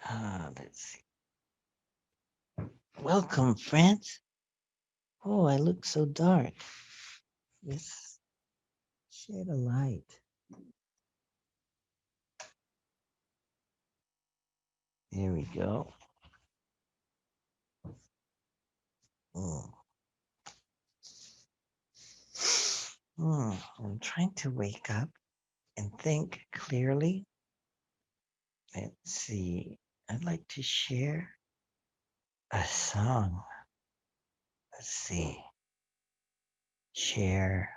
Let's see. Welcome, friends. Oh, I look so dark. Let's shed a light. There we go. Mm. I'm trying to wake up and think clearly. Let's see. I'd like to share a song. Let's see. Share.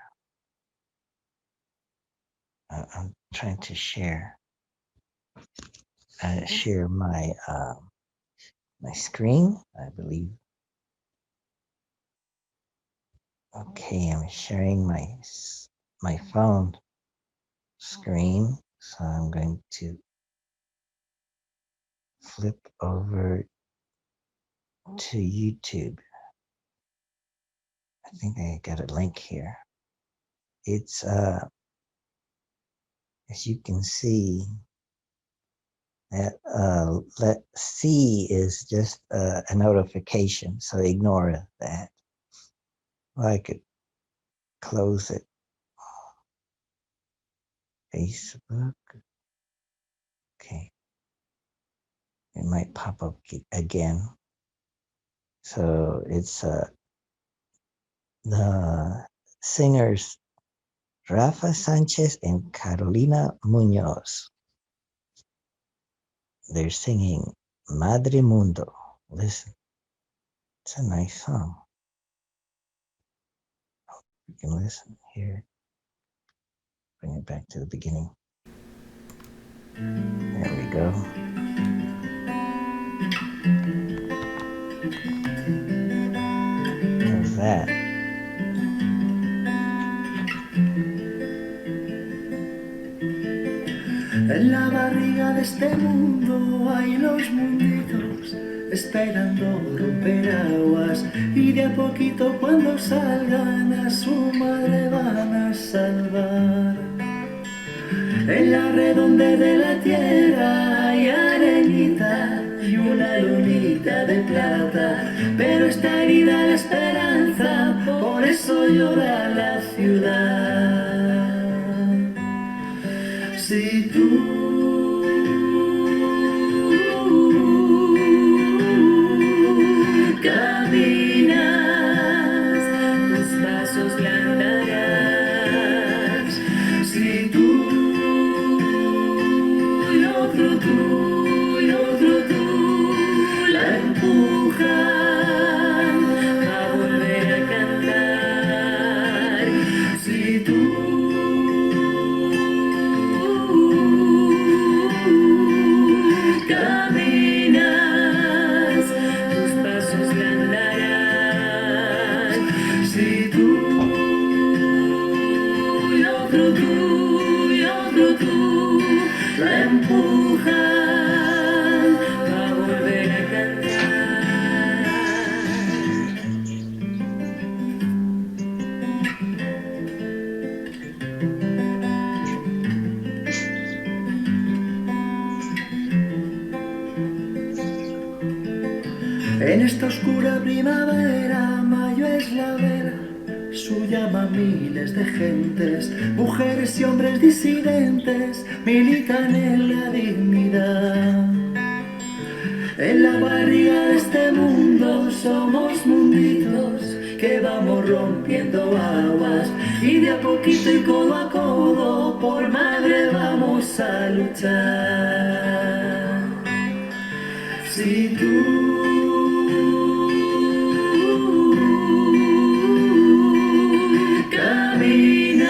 I'm trying to share my screen. I believe. Okay, I'm sharing my phone screen. So I'm going to flip over to YouTube. I think I got a link here. It's as you can see that let C is just a notification, so ignore that. Well, I could close it. Facebook. Okay. It might pop up again. So it's the singers Rafa Sanchez and Carolina Munoz. They're singing Madre Mundo. Listen, it's a nice song. You can listen here. Bring it back to the beginning. There we go. How's that? En la barriga de este mundo hay los munditos esperando romper aguas y de a poquito cuando salgan a su madre van a salvar. En la redondez de la tierra hay arenita y una lunita de plata, pero está herida la esperanza, por eso llora la ciudad. Si tú caminas, tus pasos le andarás. Si tú y otro tú y otro tú la empujan a volver a cantar. Si tú caminas, tus pasos le andarás. Si tú y otro tú la empujan a volver a cantar. En esta oscura primavera, mayo es la vela, su llama miles de gentes, mujeres y hombres disidentes, militan en la dignidad. En la barriga de este mundo somos munditos que vamos rompiendo aguas y de a poquito y codo a codo por madre vamos a luchar. Si tú caminas,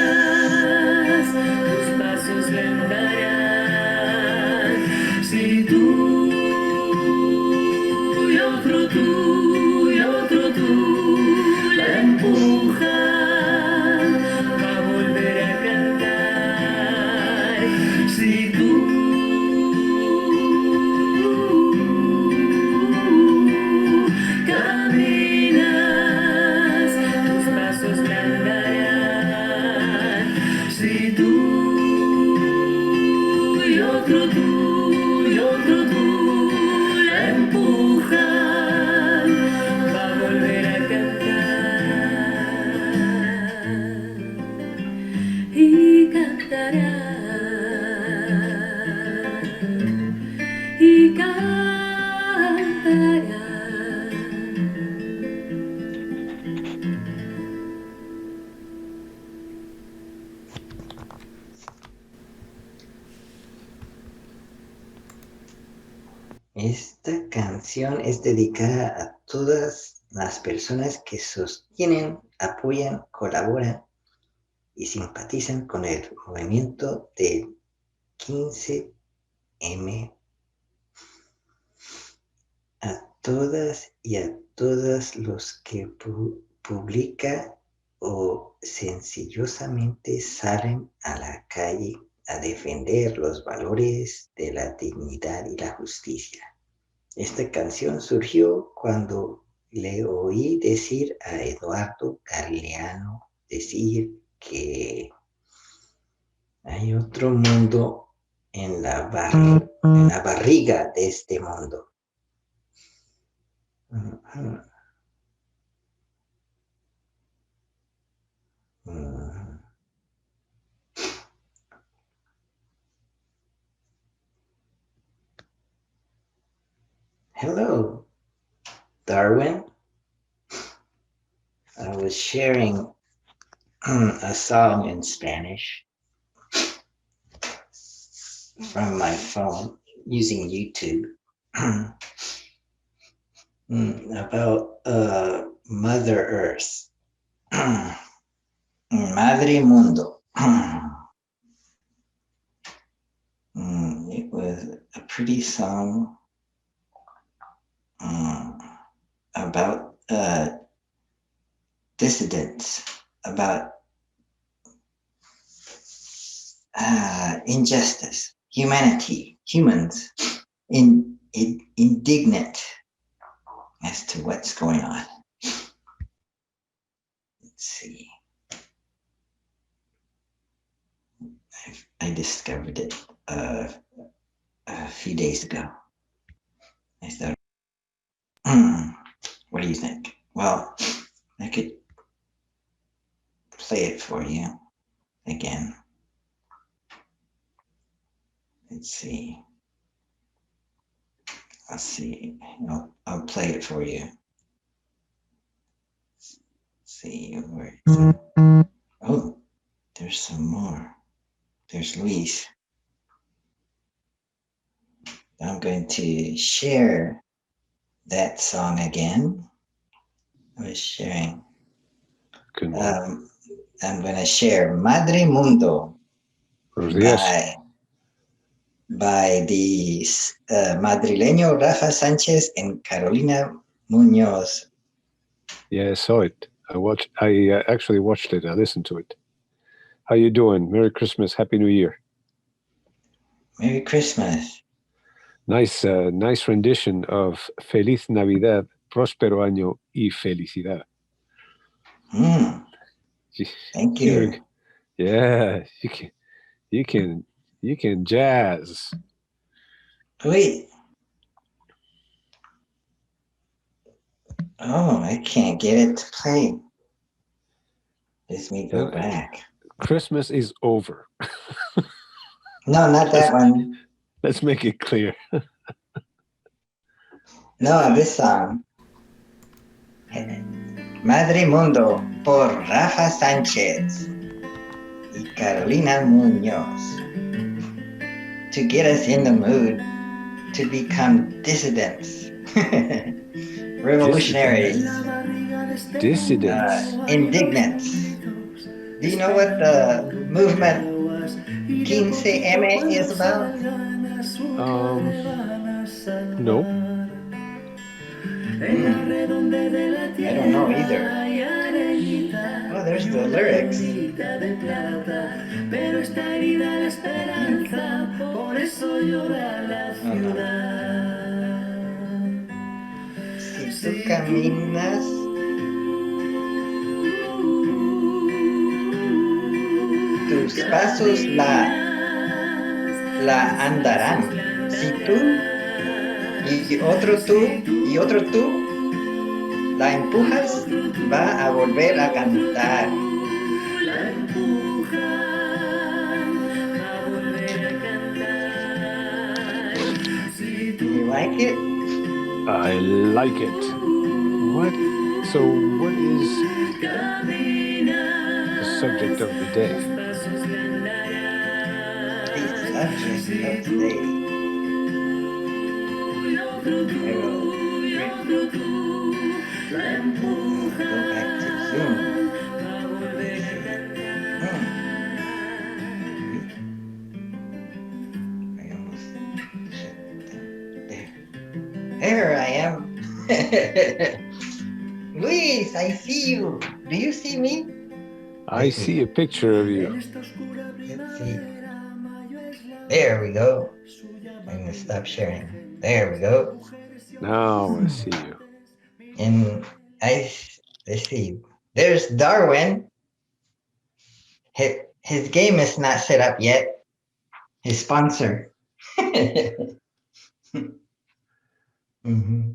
tus pasos le andarán. Si tú y otro tú la empujan a volver a cantar. Si tú Esta canción es dedicada a todas las personas que sostienen, apoyan, colaboran y simpatizan con el movimiento del 15M. A todas y a todas los que publica o sencillosamente salen a la calle a defender los valores de la dignidad y la justicia. Esta canción surgió cuando le oí decir a Eduardo Galeano decir que hay otro mundo en la barriga de este mundo. Uh-huh. Hello, Darwin. I was sharing a song in Spanish from my phone using YouTube about Mother Earth, Madre Mundo. It was a pretty song about dissidents, about injustice, humans indignant as to what's going on. Let's see. I discovered it a few days ago. I thought, what do you think? Well, I could play it for you again. Let's see. I'll play it for you. Let's see where. Oh, there's some more. There's Luis. I'm going to share that song again. I was sharing. Good morning. I'm going to share Madre Mundo by the Madrileño Rafa Sanchez and Carolina Muñoz. Yeah, I saw it. I actually watched it. I listened to it. How you doing? Merry Christmas. Happy New Year. Merry Christmas. Nice rendition of Feliz Navidad, Próspero Año y Felicidad. Thank you. Yeah, you can jazz. Wait. Oh, I can't get it to play. Let me go back. Christmas is over. No, not that one. Let's make it clear. No, this song. Madre Mundo por Rafa Sanchez y Carolina Muñoz. To get us in the mood to become dissidents. Revolutionaries. Dissidents. Indignants. Do you know what the movement 15M is about? No. I don't know either. Oh, there's the lyrics. Oh, no. Si tú caminas tus pasos la andarán. Si tú y otro tú la empujas, va a volver a cantar. You like it? I like it. What is the subject of the day? The subject of the day. I will go back to Zoom. I almost shut down. There I am. Luis, I see you. Do you see me? I see a picture of you. Let's see. There we go. I'm gonna stop sharing. There we go. Now I see you. And let's see. There's Darwin. His game is not set up yet. His sponsor. Mm-hmm.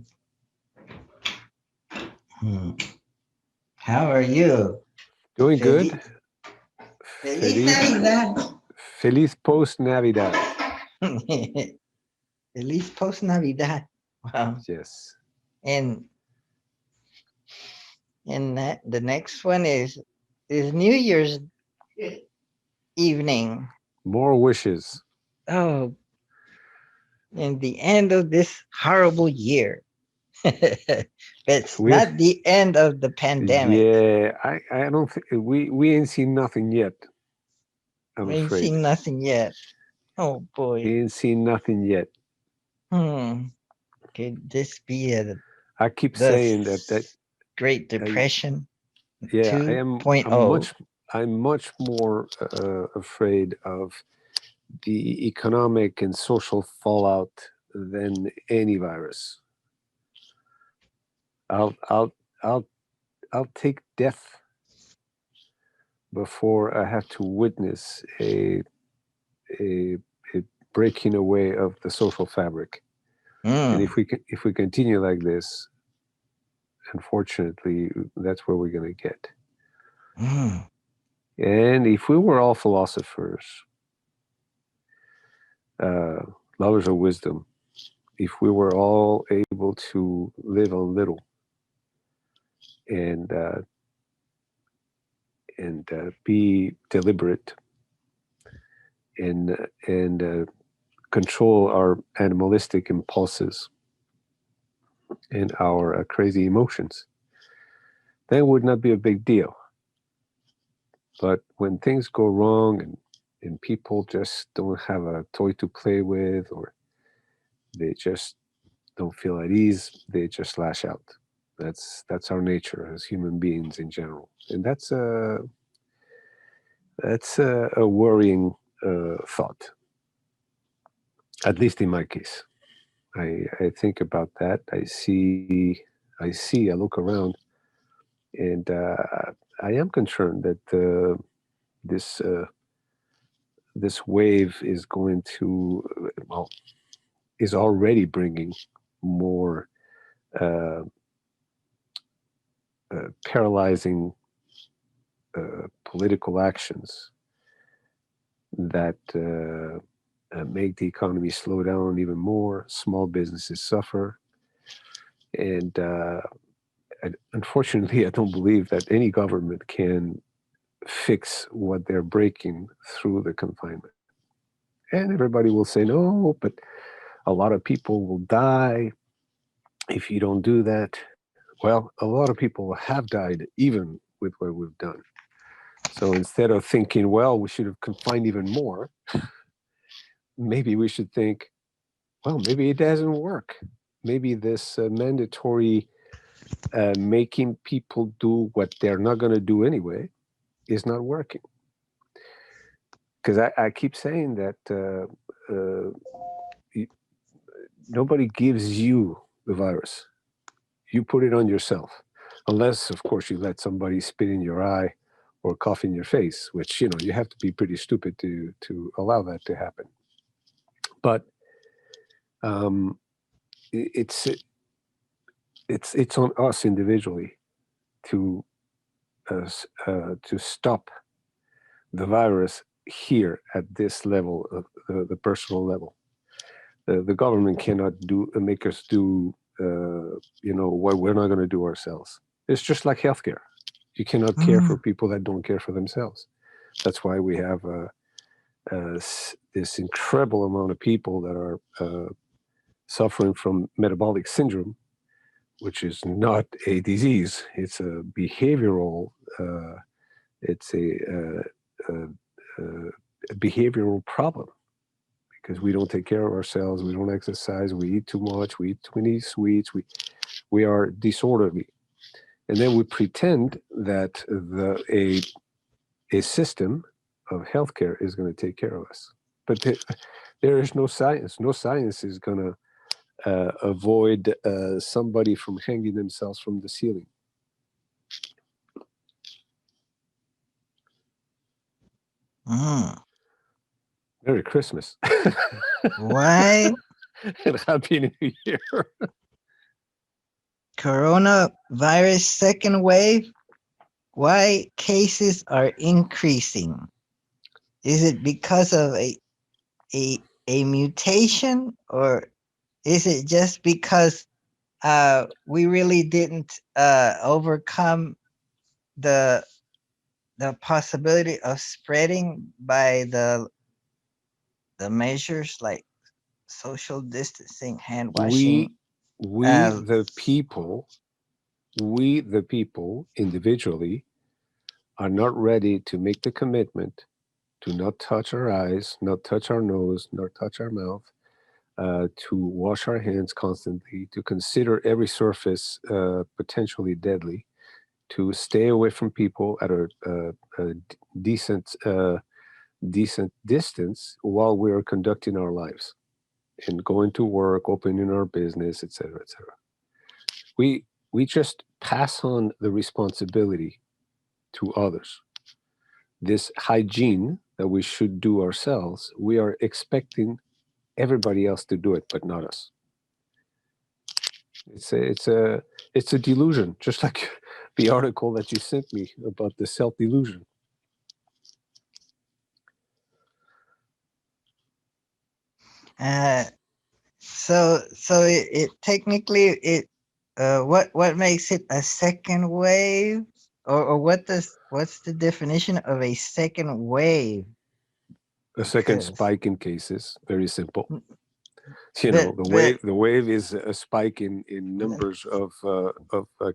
How are you? Doing good. Feliz Navidad. Feliz post Navidad. Feliz post Navidad. Wow. Yes. And the next one is New Year's evening. More wishes. Oh, and the end of this horrible year. It's not the end of the pandemic. Yeah, I don't think we ain't seen nothing yet. I'm We ain't afraid. seen nothing yet. Oh boy. We ain't seen nothing yet. Could this be I keep saying that Great Depression? Yeah, 2.0. I'm much more afraid of the economic and social fallout than any virus. I'll take death before I have to witness a breaking away of the social fabric. And if we continue like this, unfortunately, that's where we're going to get. And if we were all philosophers, lovers of wisdom, if we were all able to live on little and be deliberate and control our animalistic impulses and our crazy emotions, that would not be a big deal. But when things go wrong and people just don't have a toy to play with, or they just don't feel at ease, they just lash out. That's our nature as human beings in general, and that's a worrying thought. At least in my case, I think about that. I look around, and I am concerned that this wave is going to, is already bringing more paralyzing political actions that make the economy slow down even more. Small businesses suffer. And unfortunately, I don't believe that any government can fix what they're breaking through the confinement. And everybody will say, no, but a lot of people will die if you don't do that. Well, a lot of people have died even with what we've done. So instead of thinking, well, we should have confined even more, maybe we should think, well, maybe it doesn't work. Maybe this mandatory making people do what they're not going to do anyway is not working. Because I keep saying that nobody gives you the virus. You put it on yourself. Unless, of course, you let somebody spit in your eye or cough in your face, which, you have to be pretty stupid to allow that to happen. But it's on us individually to stop the virus here at this level, the personal level. The government cannot make us do what we're not going to do ourselves. It's just like healthcare. You cannot care for people that don't care for themselves. That's why we have this incredible amount of people that are suffering from metabolic syndrome, which is not a disease. It's a behavioral. It's a behavioral problem because we don't take care of ourselves. We don't exercise. We eat too much. We eat too many sweets. We are disorderly, and then we pretend that a system of healthcare is going to take care of us. But there is no science. No science is going to avoid somebody from hanging themselves from the ceiling. Merry Christmas. Why And Happy New Year. coronavirus second wave? Why cases are increasing? Is it because of a mutation, or is it just because we really didn't overcome the possibility of spreading by the measures like social distancing, hand washing? We the people individually are not ready to make the commitment to not touch our eyes, not touch our nose, not touch our mouth, to wash our hands constantly, to consider every surface potentially deadly, to stay away from people at a decent distance while we are conducting our lives and going to work, opening our business, etc., etc. We just pass on the responsibility to others. This hygiene that we should do ourselves, we are expecting everybody else to do it, but not us. It's a delusion, just like the article that you sent me about the self-delusion. So it technically what makes it a second wave, or what's the definition of a second wave? A second Because spike in cases, very simple. but The wave is a spike in numbers of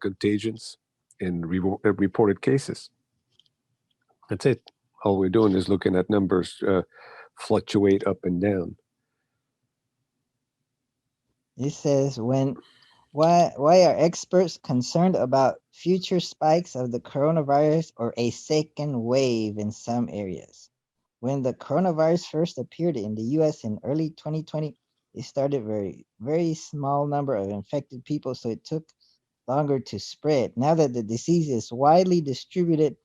contagions and reported cases. That's it. All we're doing is looking at numbers fluctuate up and down. it says why are experts concerned about future spikes of the coronavirus or a second wave in some areas? When the coronavirus first appeared in the US in early 2020, it started very small number of infected people, so it took longer to spread. Now that the disease is widely distributed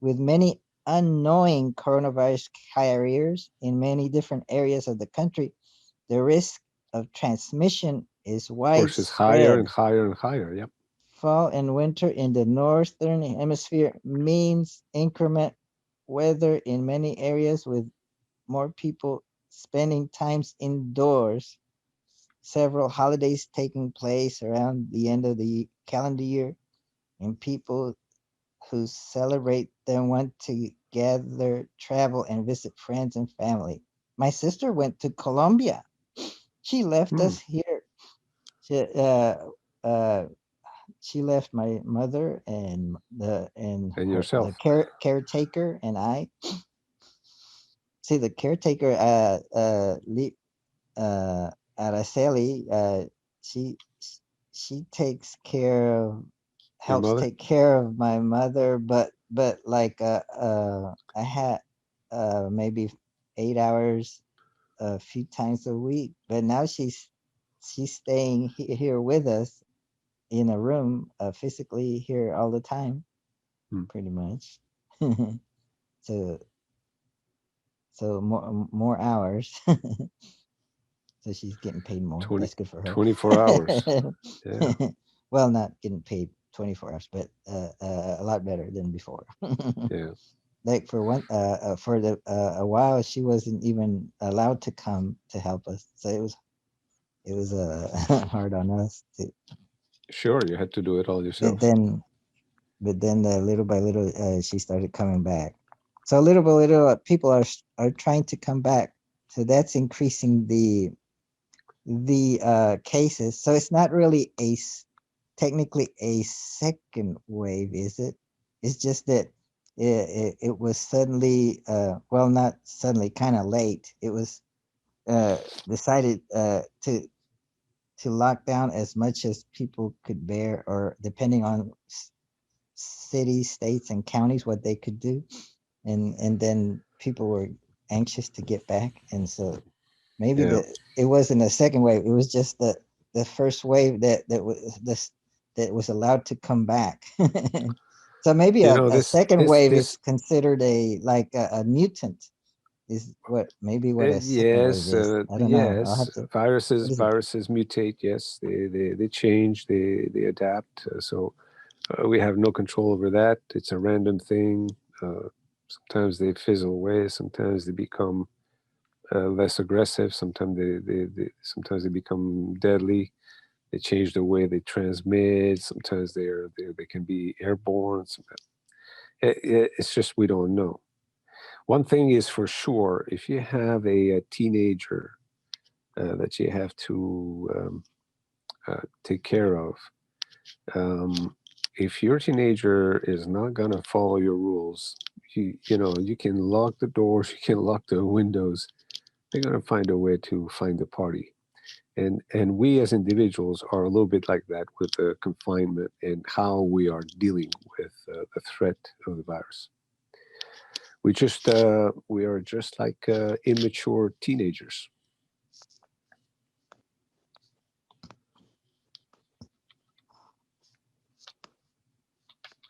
with many unknowing coronavirus carriers in many different areas of the country, the risk of transmission is Of course, it's higher widespread. and higher and higher. Yep. Fall and winter in the northern hemisphere means inclement weather in many areas with more people spending times indoors. Several holidays taking place around the end of the calendar year, and people who celebrate them want to gather, travel, and visit friends and family. My sister went to Colombia. She left us here. She, uh, she left my mother and And yourself. the caretaker and I. See, the caretaker, Araceli, she she takes care of, Your helps mother? take care of my mother, but like I had maybe 8 hours a few times a week, but now she's staying here with us in a room, physically here all the time, pretty much. so more hours. So she's getting paid more. 20, That's good for her. 24 hours. Yeah. Well, not getting paid 24 hours, but a lot better than before. Yeah. Like for a while, she wasn't even allowed to come to help us, so it was hard on us too. Sure, you had to do it all But yourself. then little by little, she started coming back. So little by little, people are trying to come back. So that's increasing the cases. So it's not really technically a second wave, is it? It's just that it was suddenly, well, not suddenly, kind of late. It was uh, decided to lock down as much as people could bear, or depending on cities, states, and counties, what they could do, and then people were anxious to get back, and so maybe Yeah. it wasn't a second wave. It was just the first wave that was this that was allowed to come back. So maybe You know, a second wave this is considered a mutant. Is what maybe what a second wave yes, is. I don't know. I'll yes, have to. viruses What is it? viruses mutate. Yes, they change, they adapt. So we have no control over that. It's a random thing. Sometimes they fizzle away. Sometimes they become less aggressive. Sometimes they become deadly. They change the way they transmit. Sometimes they can be airborne. It's just we don't know. One thing is for sure: if you have a teenager that you have to take care of, um, if your teenager is not gonna follow your rules, you can lock the doors, you can lock the windows. They're gonna find a way to find the party. And we as individuals are a little bit like that with the confinement and how we are dealing with the threat of the virus. We are just like immature teenagers,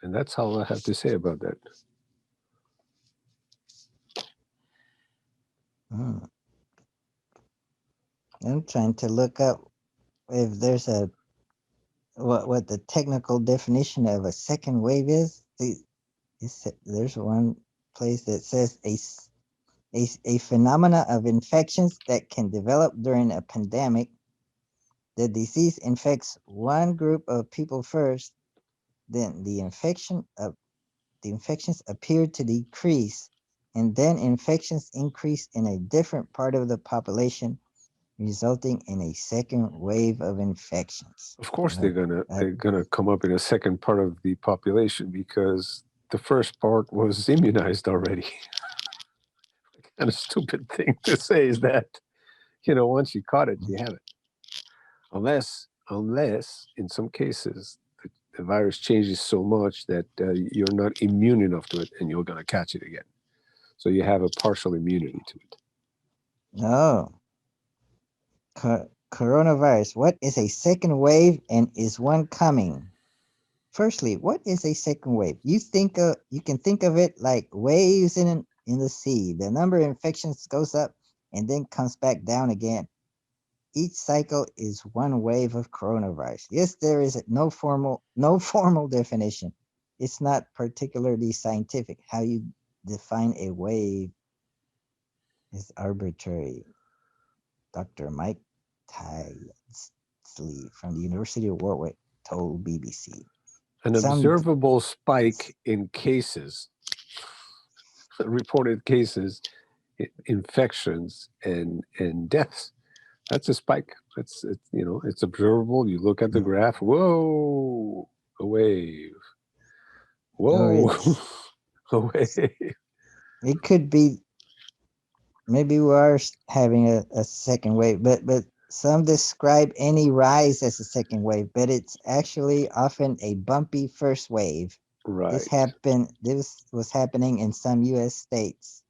and that's all I have to say about that. Hmm. I'm trying to look up if there's a what the technical definition of a second wave is. There's one place that says a phenomena of infections that can develop during a pandemic. The disease infects one group of people first, then the infections appear to decrease, and then infections increase in a different part of the population, resulting in a second wave of infections. Of course, Uh, uh, they're gonna come up in a second part of the population because the first part was immunized already. Kind of stupid thing to say is that once you caught it, you have it. Unless in some cases the virus changes so much that you're not immune enough to it, and you're gonna catch it again. So you have a partial immunity to it. no, coronavirus. What is a second wave, and is one coming? Firstly, what is a second wave? You can think of it like waves in the sea. The number of infections goes up and then comes back down again. Each cycle is one wave of coronavirus. Yes, there is no formal definition. It's not particularly scientific. How you define a wave is arbitrary. Dr. Mike Tysley from the University of Warwick told BBC. An Some observable spike in cases, reported cases, infections, and deaths. That's a spike. It's observable. You look at the graph. Whoa, a wave. or Whoa, a wave. it could be maybe we are having a second wave, but some describe any rise as a second wave, but it's actually often a bumpy first wave. Right. This was happening in some US states.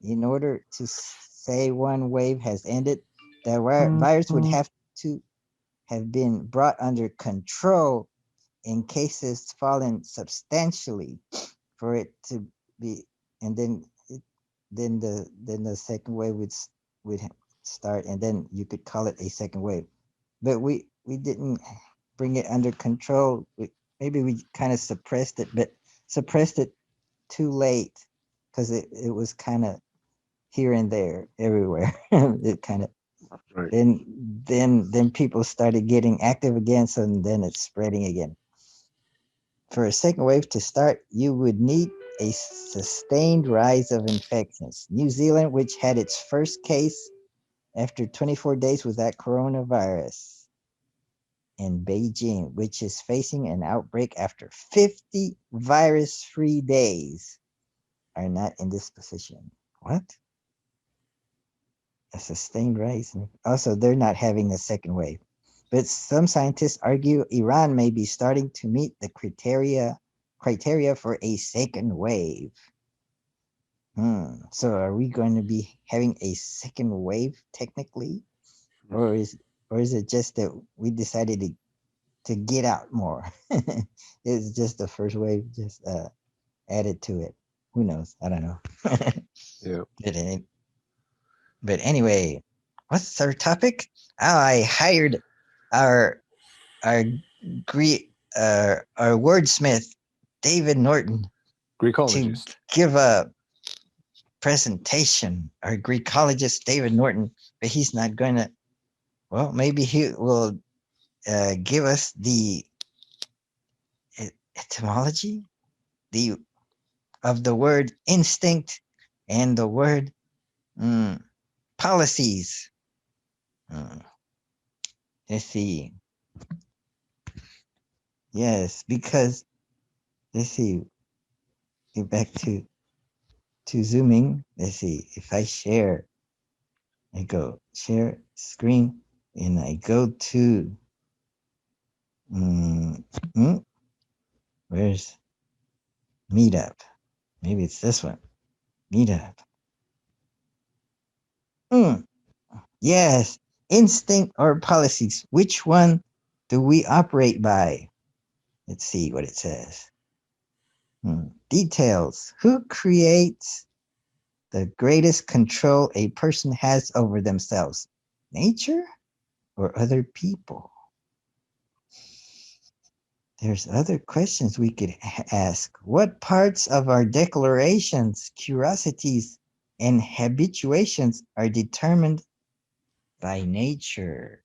In order to say one wave has ended, the virus would have to have been brought under control in cases fallen substantially for it to be, and then the second wave would start, and then you could call it a second wave. But we didn't bring it under control. Maybe we kind of suppressed it, but suppressed it too late because it was kind of here and there everywhere. It kind of Right. then people started getting active again, so then it's spreading again. For a second wave to start, you would need a sustained rise of infections. New Zealand, which had its first case after 24 days without coronavirus in Beijing, which is facing an outbreak after 50 virus-free days, are not in this position. What? A sustained rise. Also, they're not having a second wave. But some scientists argue Iran may be starting to meet the criteria for a second wave. So are we going to be having a second wave technically? Or is it just that we decided to get out more? It's just the first wave just added to it. Who knows? I don't know. Yeah. But anyway, what's our topic? Oh, I hired our our our wordsmith David Norton to Greekologist. give a presentation. Our Greekologist David Norton, but he's not going to. Well, maybe he will give us the etymology of the word instinct and the word policies. Let's see. Yes, because let's see. Get back to zooming. Let's see. If I share, I go share screen, and I go to where's Meetup? Maybe it's this one. Meetup. Yes, instinct or policies. Which one do we operate by? Let's see what it says. Details. Who creates the greatest control a person has over themselves? Nature or other people? There's other questions we could ask. What parts of our declarations, curiosities, and habituations are determined by nature?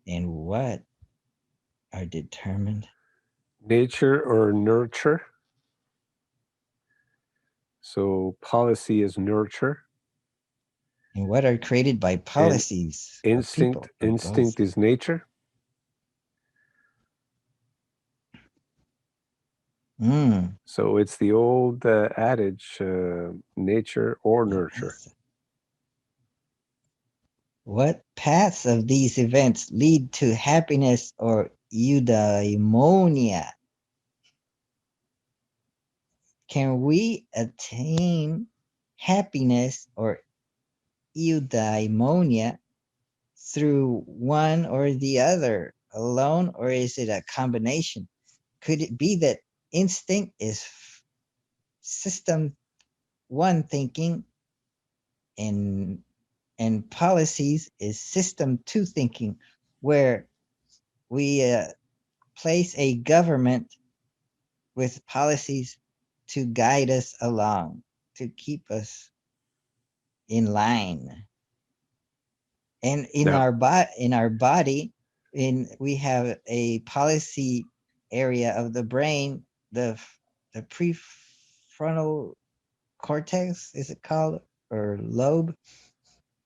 And what are determined? Nature or nurture. So policy is nurture. And what are created by policies? Instinct is nature. So it's the old adage, nature or nurture. What paths of these events lead to happiness or eudaimonia? Can we attain happiness or eudaimonia through one or the other alone, or is it a combination? Could it be that instinct is system one thinking and policies is system two thinking, where we place a government with policies to guide us along, to keep us in line? And in our body, we have a policy area of the brain, the prefrontal cortex, is it called, or lobe,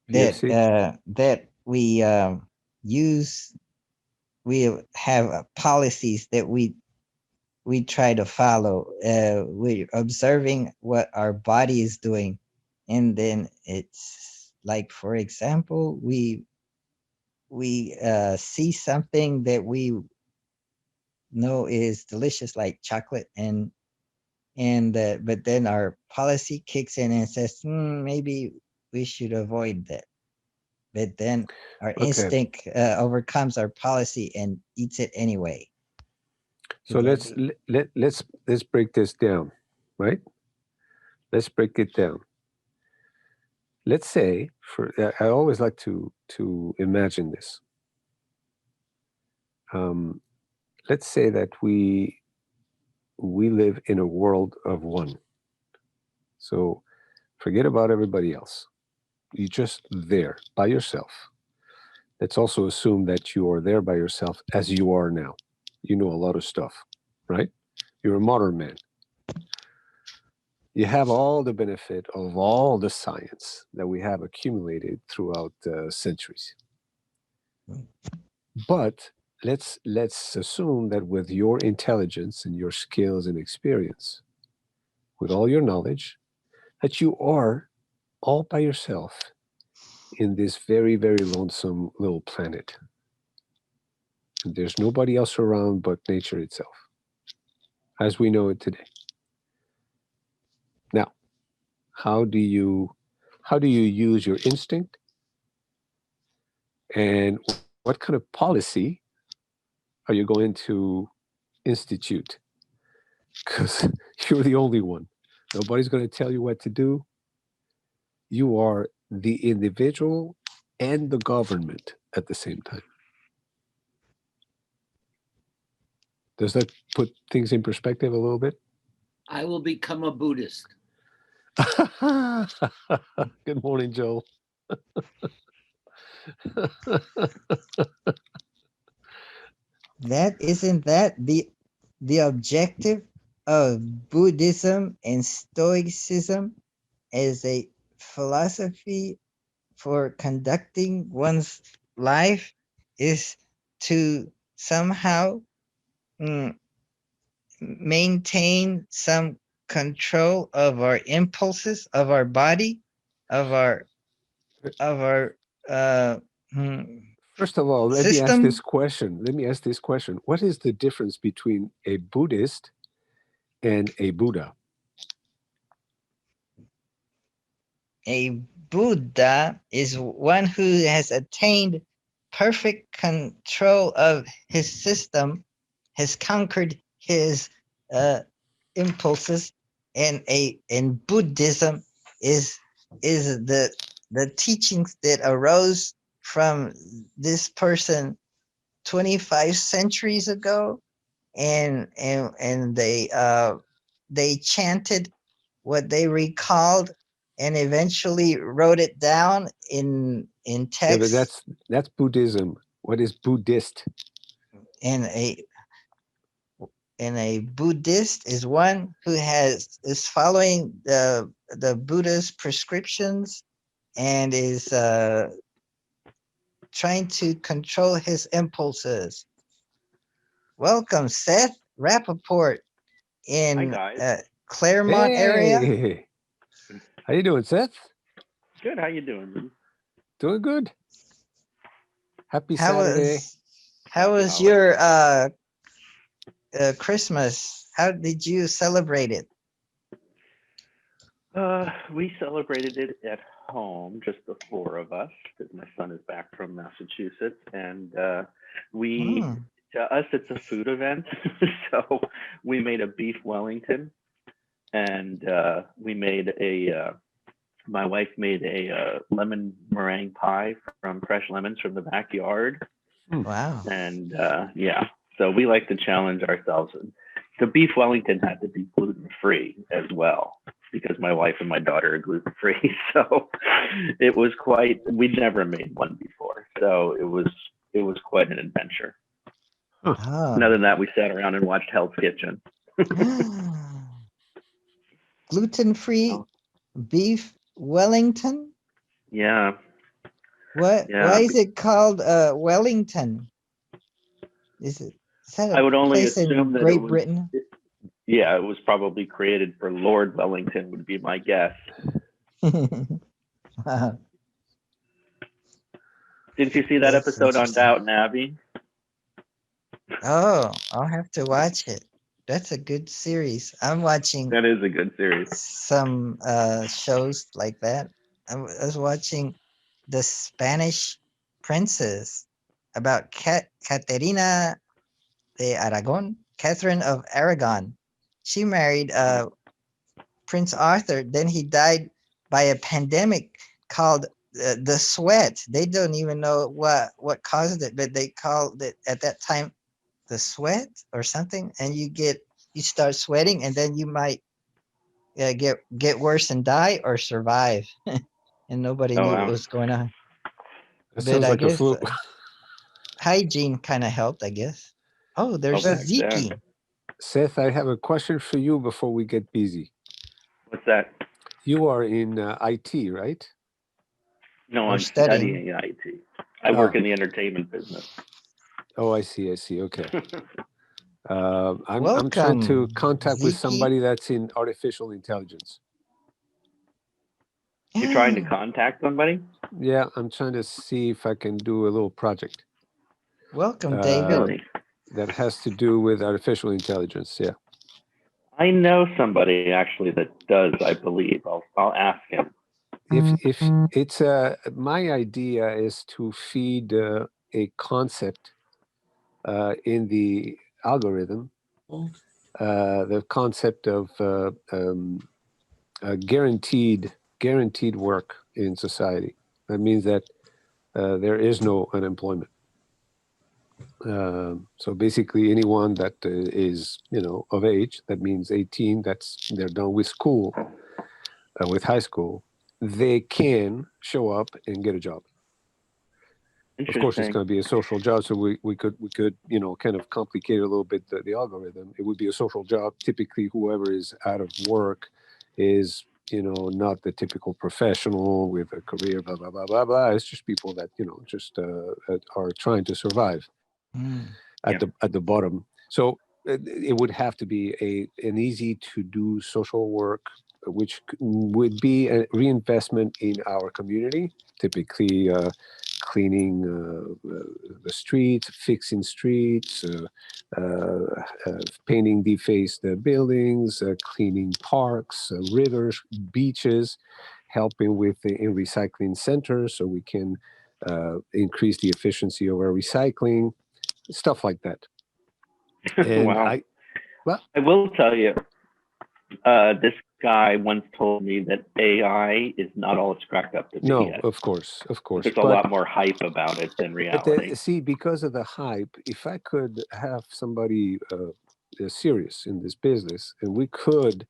that we use. We have policies that we try to follow. We're observing what our body is doing, and then it's like, for example, we see something that we know is delicious, like chocolate, and but then our policy kicks in and says, maybe we should avoid that. But then our instinct overcomes our policy and eats it anyway. So let's break this down, right? Let's break it down. Let's say, I always like to imagine this. Let's say that we live in a world of one. So forget about everybody else. You're just there by yourself. Let's also assume that you are there by yourself as you are now. You know a lot of stuff, right? You're a modern man. you have all the benefit of all the science that we have accumulated throughout centuries. But let's assume that with your intelligence and your skills and experience, with all your knowledge, that you are all by yourself in this very, very lonesome little planet. And there's nobody else around but nature itself, as we know it today. Now, how do you use your instinct, and what kind of policy are you going to institute? Because you're the only one. Nobody's going to tell you what to do. You are the individual and the government at the same time. Does that put things in perspective a little bit? I will become a Buddhist. Good morning, Joel. Isn't that the objective of Buddhism and Stoicism as a philosophy for conducting one's life, is to somehow maintain some control of our impulses, of our body, of our First of all, let me ask system. this question. What is the difference between a Buddhist and a Buddha? A Buddha is one who has attained perfect control of his system, has conquered his impulses, and Buddhism is the teachings that arose from this person 25 centuries ago, and they chanted what they recalled and eventually wrote it down in text. Yeah, but that's Buddhism. What is Buddhist? And a Buddhist is one who is following the Buddha's prescriptions and is trying to control his impulses. Welcome, Seth Rappaport in Claremont area. How you doing, Seth? Good. How you doing, man? Doing good. Happy Saturday. How was your Christmas? How did you celebrate it? We celebrated it at home, just the four of us, because my son is back from Massachusetts, and to us it's a food event. So we made a beef Wellington, and we made my wife made a lemon meringue pie from fresh lemons from the backyard. Wow. And so we like to challenge ourselves. The beef Wellington had to be gluten-free as well, because my wife and my daughter are gluten-free. So it was we'd never made one before. So it was quite an adventure. Other than that, we sat around and watched Hell's Kitchen. Gluten-free beef Wellington? Yeah. Why is it called Wellington? Is that I would only place assume in that Great Britain? It was probably created for Lord Wellington, would be my guess. Wow. Didn't you see that episode on Downton Abbey? Oh, I'll have to watch it. That's a good series. I'm watching. That is a good series. Some shows like that. I was watching The Spanish Princess about Caterina de Aragon, Catherine of Aragon. She married Prince Arthur. Then he died by a pandemic called the sweat. They don't even know what caused it, but they called it at that time the sweat or something. And you start sweating, and then you might get worse and die or survive. And nobody knew what was going on. That sounds like a flu. Hygiene kind of helped, I guess. Oh, there's Ziki. Seth, I have a question for you before we get busy. What's that? You are in IT, right? No, Or I'm studying. studying IT. I work in the entertainment business. Oh, I see. Okay. I'm trying to Welcome, contact with Ziki. somebody that's in artificial intelligence. You're trying to contact somebody? Yeah, I'm trying to see if I can do a little project. Welcome, David. Really? That has to do with artificial intelligence. Yeah. I know somebody actually that does, I believe. I'll ask him. If it's my idea is to feed a concept in the algorithm, the concept of guaranteed work in society. That means that there is no unemployment. So basically, anyone that is of age, that means 18, they're done with school, with high school, they can show up and get a job. Of course, it's going to be a social job, so we could kind of complicate a little bit the algorithm. It would be a social job. Typically, whoever is out of work is not the typical professional with a career, blah blah blah blah blah. It's just people that just are trying to survive at the bottom. So it would have to be an easy to do social work, which would be a reinvestment in our community, typically cleaning the streets, fixing streets, painting defaced buildings, cleaning parks, rivers, beaches, helping with in recycling centers so we can increase the efficiency of our recycling, stuff like that. And wow. I will tell you, this guy once told me that AI is not all it's cracked up to be yet. Of course. There's a lot more hype about it than reality. See, because of the hype, if I could have somebody serious in this business, and we could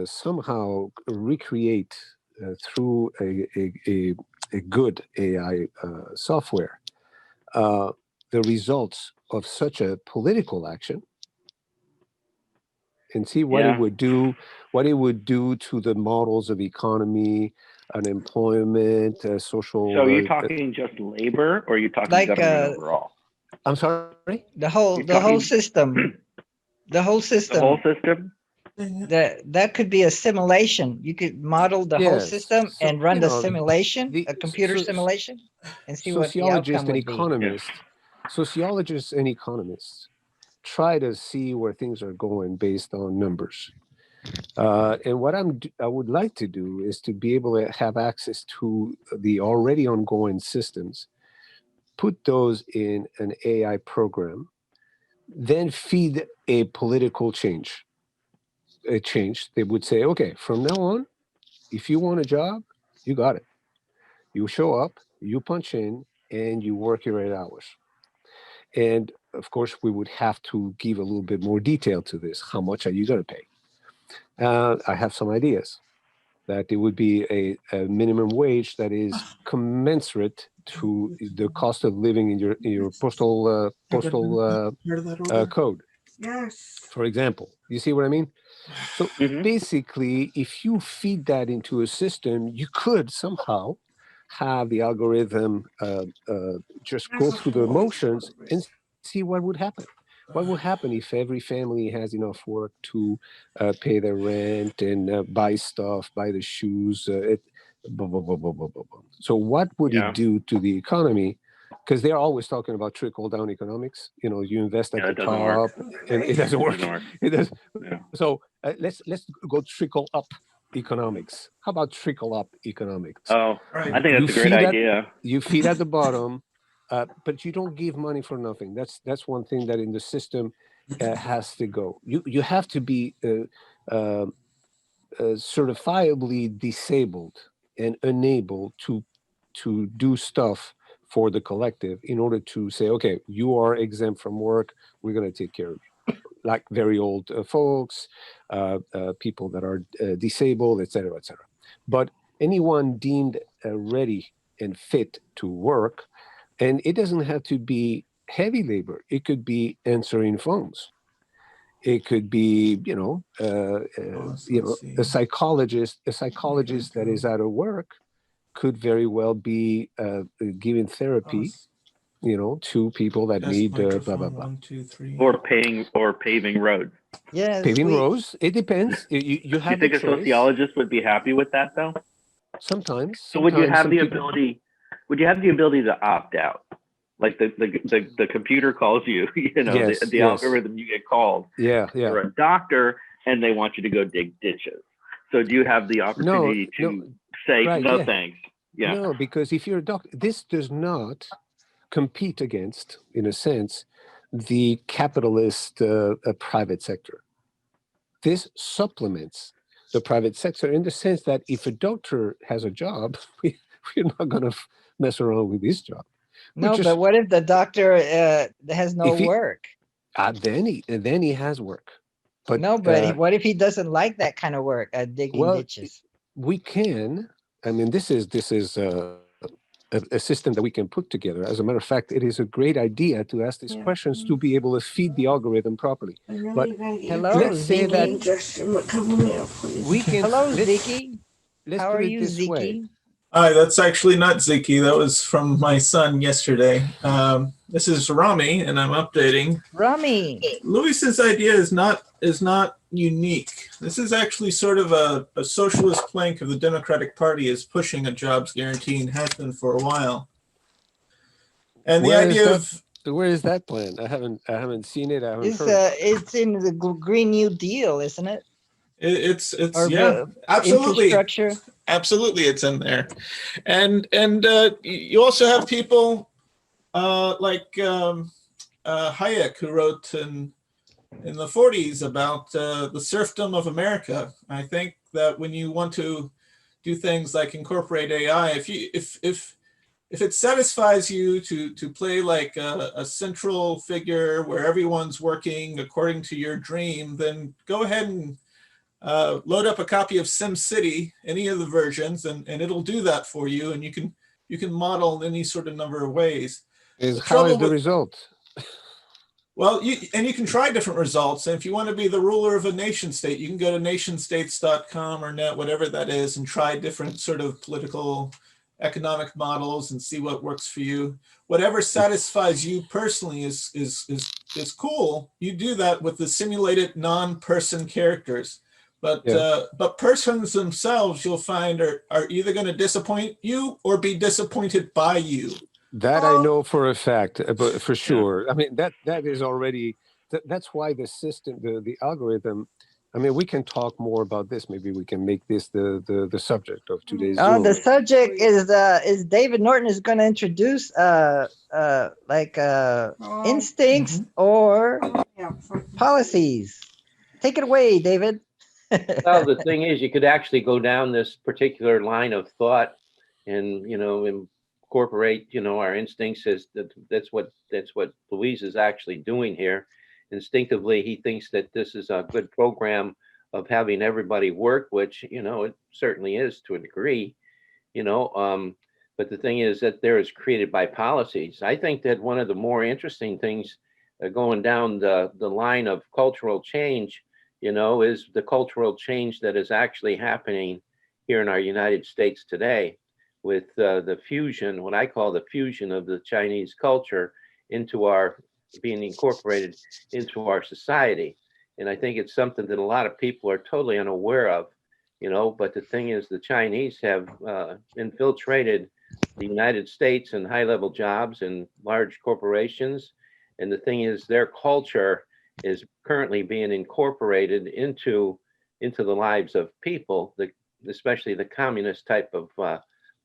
somehow recreate through a good AI software the results of such a political action, and see what it would do, to the models of economy, unemployment, social. So are you talking just labor, or are you talking like government overall? I'm sorry. The whole system. The whole system. The whole system. That could be a simulation. You could model the whole system and run the simulation, a computer simulation, and see what the outcome would be. Sociologists and economists try to see where things are going based on numbers. And what I would like to do is to be able to have access to the already ongoing systems, put those in an AI program, then feed a political change. A change. They would say, okay, from now on, if you want a job, you got it. You show up, you punch in, and you work your 8 hours. And of course, we would have to give a little bit more detail to this. How much are you going to pay? I have some ideas. That it would be a minimum wage that is commensurate to the cost of living in your postal code. Yes. For example, you see what I mean? So basically, if you feed that into a system, you could somehow have the algorithm just go through the motions and see what would happen. What will happen if every family has enough work to pay their rent and buy stuff, buy the shoes? So what would it do to the economy? Because they're always talking about trickle-down economics. You invest at the top, and it doesn't work. It does. Yeah. So let's go trickle-up economics. How about trickle-up economics? Oh, I think that's a great idea. You feed at the bottom. But you don't give money for nothing. That's one thing that in the system has to go. You have to be certifiably disabled and unable to do stuff for the collective in order to say, okay, you are exempt from work. We're going to take care of you. Like very old folks, people that are disabled, et cetera, et cetera. But anyone deemed ready and fit to work. And it doesn't have to be heavy labor. It could be answering phones. It could be, a psychologist that is out of work could very well be giving therapy, to people that need blah blah blah. 1, 2, 3. Or paving roads. Yes, Paving roads. It depends. You Do you have think a a choice. sociologist would be happy with that, though? Sometimes. So would you have some the people- ability? Would you have the ability to opt out? Like the computer calls you, Yes, the yes. algorithm, you get called. Yeah, yeah. You're a doctor, and they want you to go dig ditches. So do you have the opportunity to say right, no yeah. thanks? Yeah. No, because if you're a doctor, this does not compete against, in a sense, the capitalist private sector. This supplements the private sector in the sense that if a doctor has a job, we're not going to mess around with this job. No, but what if the doctor has no work? Then he has work. But no, but what if he doesn't like that kind of work, digging ditches? We can. I mean, this is a system that we can put together. As a matter of fact, it is a great idea to ask these questions to be able to feed the algorithm properly. But Hello, let's say that we can. Hello, Ziki. Let's How put are it you, this Ziki? way. Hi, that's actually not Ziki. That was from my son yesterday. This is Rami, and I'm updating. Rami. Luis's idea is not unique. This is actually sort of a socialist plank of the Democratic Party is pushing a jobs guarantee and has been for a while. And the idea of where is that plan? I haven't seen it. I haven't It's heard. it's in the Green New Deal, isn't it? it's Or yeah, absolutely. Infrastructure. Absolutely, it's in there, and you also have people like Hayek, who wrote in the 40s about the serfdom of America. I think that when you want to do things like incorporate AI, if it satisfies you to play like a central figure where everyone's working according to your dream, then go ahead and load up a copy of SimCity, any of the versions, and it'll do that for you, and you can model in any sort of number of ways. How is the result? Well, you can try different results, and if you want to be the ruler of a nation state, you can go to nationstates.com or net, whatever that is, and try different sort of political economic models and see what works for you. Whatever satisfies you personally is cool. You do that with the simulated non-person characters. But persons themselves, you'll find, are either going to disappoint you or be disappointed by you. That I know for a fact, but for sure. I mean, that is already. That's why the system, the algorithm. I mean, we can talk more about this. Maybe we can make this the subject of today's Zoom. The subject is David Norton is going to introduce instincts or policies. Take it away, David. Well, the thing is, you could actually go down this particular line of thought and, incorporate, our instincts. That's what Luis is actually doing here. Instinctively, he thinks that this is a good program of having everybody work, which, it certainly is to a degree, but the thing is that there is created by policies. I think that one of the more interesting things going down the line of cultural change, is the cultural change that is actually happening here in our United States today with the fusion, what I call the fusion of the Chinese culture being incorporated into our society. And I think it's something that a lot of people are totally unaware of, but the thing is the Chinese have infiltrated the United States in high-level jobs and large corporations. And the thing is their culture is currently being incorporated into the lives of people, especially the communist type of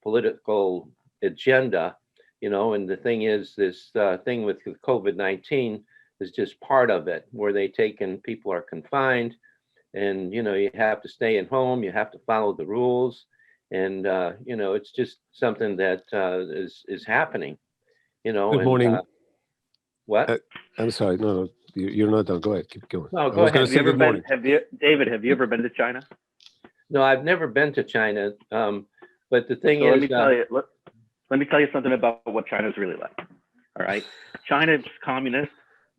political agenda, and the thing is this thing with COVID-19 is just part of it, where people are confined and, you have to stay at home, you have to follow the rules. And, it's just something that is happening, Good morning. What? I'm sorry. No, you're not done. Go ahead. Keep going. No, go ahead. David, have you ever been to China? No, I've never been to China. But the thing is, let me tell you something about what China's really like. All right. China's communist.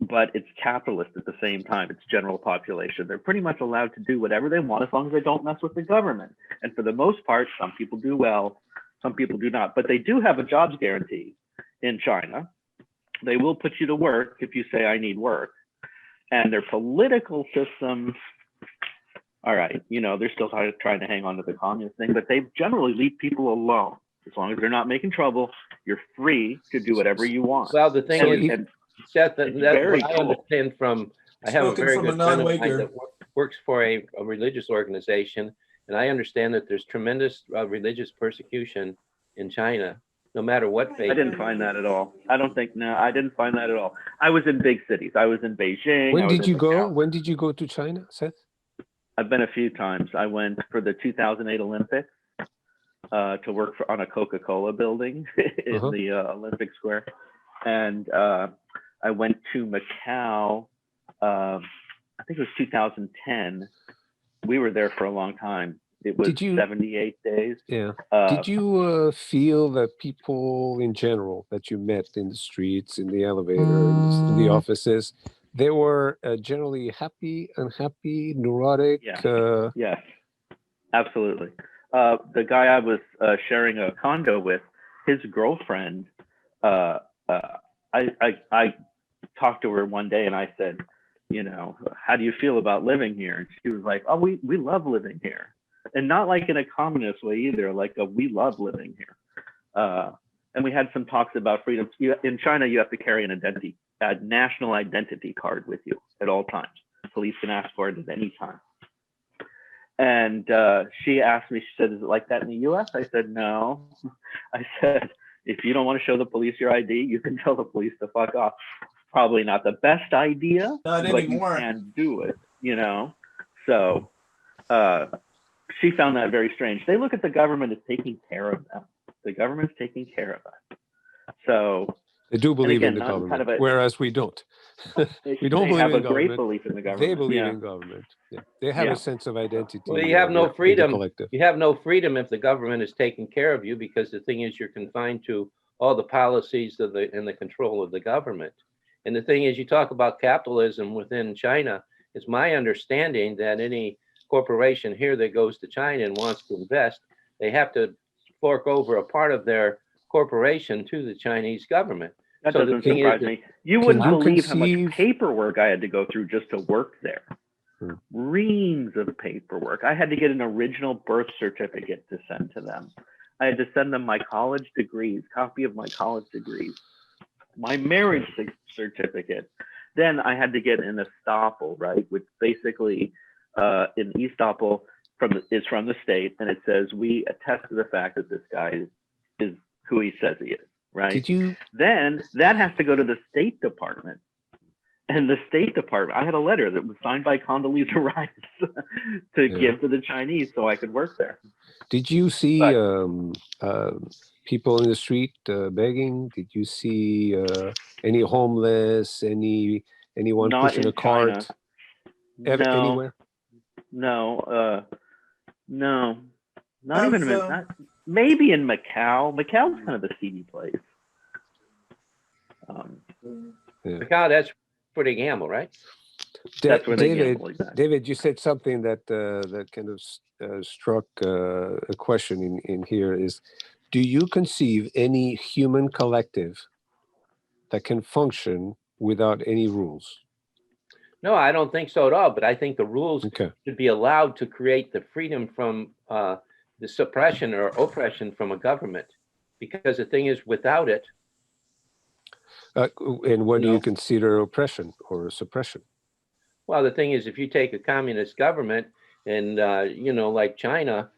but it's capitalist at the same time. It's general population. They're pretty much allowed to do whatever they want as long as they don't mess with the government. And for the most part, some people do well, some people do not. But they do have a jobs guarantee in China. They will put you to work if you say, I need work. And their political system, all right, you know, they're still trying to hang on to the communist thing, but they generally leave people alone. As long as they're not making trouble, you're free to do whatever you want. Well, the thing is, Seth, that's very what I cool. understand from, I have a Spoken very from good a friend of mine non-Uyghur. that works for a religious organization, and I understand that there's tremendous religious persecution in China, no matter what faith. I didn't find that at all. I didn't find that at all. I was in big cities. I was in Beijing. When did you go? When did you go to China, Seth? I've been a few times. I went for the 2008 Olympics to work on a Coca-Cola building in the Olympic Square. And I went to Macau, I think it was 2010. We were there for a long time. It was 78 days. Yeah. Did you feel that people in general that you met in the streets, in the elevator, in the offices, they were generally happy, unhappy, neurotic? Yes, absolutely. The guy I was sharing a condo with, his girlfriend, I talked to her one day and I said, you know, how do you feel about living here? And she was like, oh, we love living here. And not like in a communist way either, like we love living here. And we had some talks about freedom. In China, you have to carry a national identity card with you at all times. Police can ask for it at any time. And she asked me, she said, is it like that in the US? I said, no. I said, if you don't want to show the police your ID, you can tell the police to fuck off. Probably not the best idea, Not but anymore. you can do it, you know? So she found that very strange. They look at the government as taking care of them. The government's taking care of us. So they do believe again, in the government, kind of whereas we don't. We don't believe have in a great government. belief in the government. They believe in government. Yeah. They have a sense of identity. Well, you have no freedom. Collective. You have no freedom if the government is taking care of you, because the thing is, you're confined to all the policies of and the control of the government. And the thing is, you talk about capitalism within China. It's my understanding that any corporation here that goes to China and wants to invest, they have to fork over a part of their corporation to the Chinese government. That doesn't surprise me. You wouldn't believe how much paperwork I had to go through just to work there. Reams of paperwork. I had to get an original birth certificate to send to them. I had to send them my college degrees, copy of my college degrees, my marriage certificate. Then I had to get an estoppel, right? Which basically, an estoppel is from the state, and it says we attest to the fact that this guy is who he says he is, right? Then that has to go to the State Department, and the State Department. I had a letter that was signed by Condoleezza Rice to give to the Chinese so I could work there. Did you see people in the street begging? Did you see any homeless? Anyone pushing a cart? Anywhere? No, no, not even maybe in Macau. Macau's kind of a seedy place. Macau, that's where they gamble, right? That's where they gamble. Exactly. David, you said something that that kind of struck a question in here is, do you conceive any human collective that can function without any rules? No, I don't think so at all. But I think the rules should be allowed to create the freedom from the suppression or oppression from a government. Because the thing is, without it. And what do you consider oppression or suppression? Well, the thing is, if you take a communist government and, like China,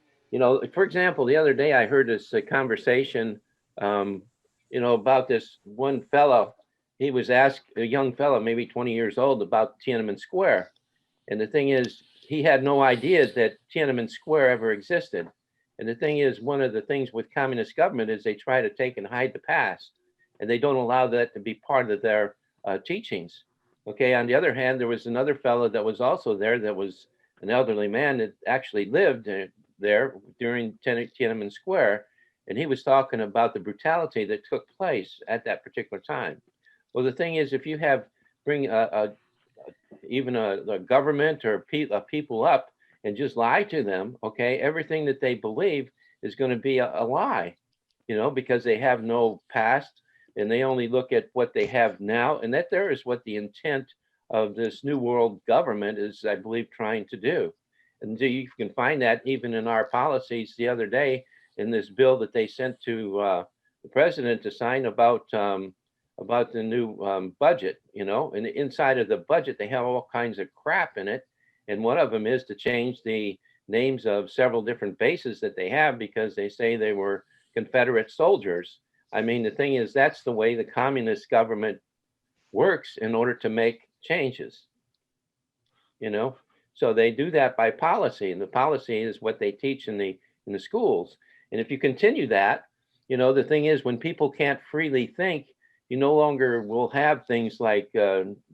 for example, the other day I heard this conversation, about this one fellow. He was asked, a young fellow, maybe 20 years old, about Tiananmen Square. And the thing is, he had no idea that Tiananmen Square ever existed. And the thing is, one of the things with communist government is they try to take and hide the past, and they don't allow that to be part of their teachings. Okay. On the other hand, there was another fellow that was also there, that was an elderly man that actually lived there during Tiananmen Square. And he was talking about the brutality that took place at that particular time. Well, the thing is, if you have bring even a government or people up and just lie to them, okay, everything that they believe is going to be a lie, because they have no past and they only look at what they have now. And that there is what the intent of this new world government is, I believe, trying to do. And you can find that even in our policies the other day in this bill that they sent to the president to sign about the new budget, and inside of the budget, they have all kinds of crap in it. And one of them is to change the names of several different bases that they have because they say they were Confederate soldiers. I mean, the thing is, that's the way the communist government works in order to make changes, So they do that by policy, and the policy is what they teach in the schools. And if you continue that, the thing is, when people can't freely think, you no longer will have things like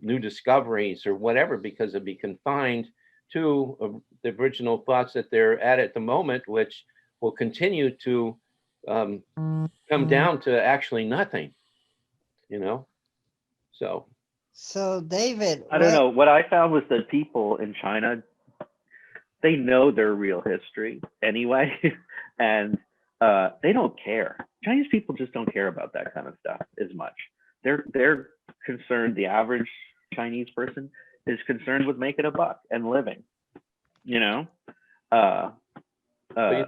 new discoveries or whatever, because it'll be confined to the original thoughts that they're at the moment, which will continue to come down to actually nothing, So. So David, I don't know. What I found was that people in China, they know their real history anyway, and they don't care. Chinese people just don't care about that kind of stuff as much. They're concerned. The average Chinese person is concerned with making a buck and living. Do you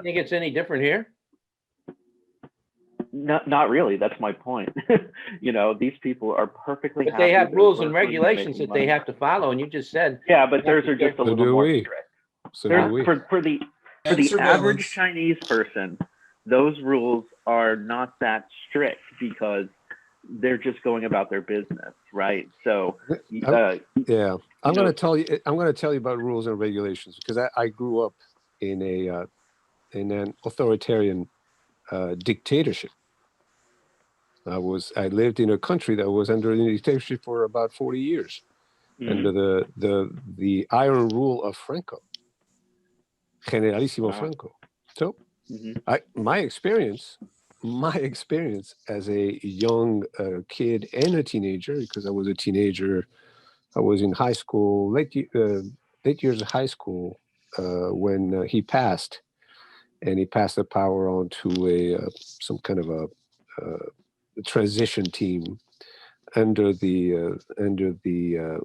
think it's any different here? Not really. That's my point. These people are perfectly. But they have rules and regulations that they have to follow, and you just said. Yeah, but theirs are just a little more strict. So do we. For the average Chinese person, those rules are not that strict because they're just going about their business, right? So yeah, I'm going to tell you about rules and regulations because I grew up in an authoritarian dictatorship. I lived in a country that was under the dictatorship for about 40 years, under the iron rule of Franco, Generalissimo Franco. So, my experience as a young kid and a teenager, because I was a teenager, I was in high school, late years of high school when he passed, and he passed the power on to some kind of a transition team under the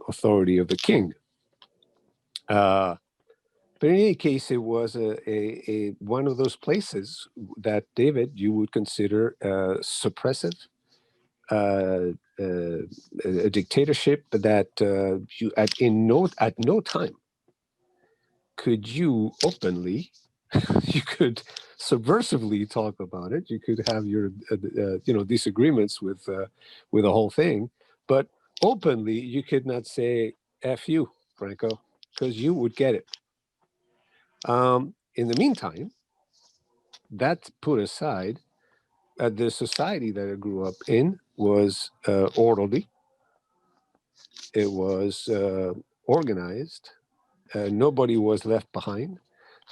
authority of the king. But in any case, it was a one of those places that, David, you would consider suppressive, a dictatorship that you at no time could you openly, you could subversively talk about it. You could have your disagreements with the whole thing, but openly you could not say "F you, Franco," because you would get it. In the meantime, that put aside, the society that I grew up in was orderly. It was organized. Nobody was left behind.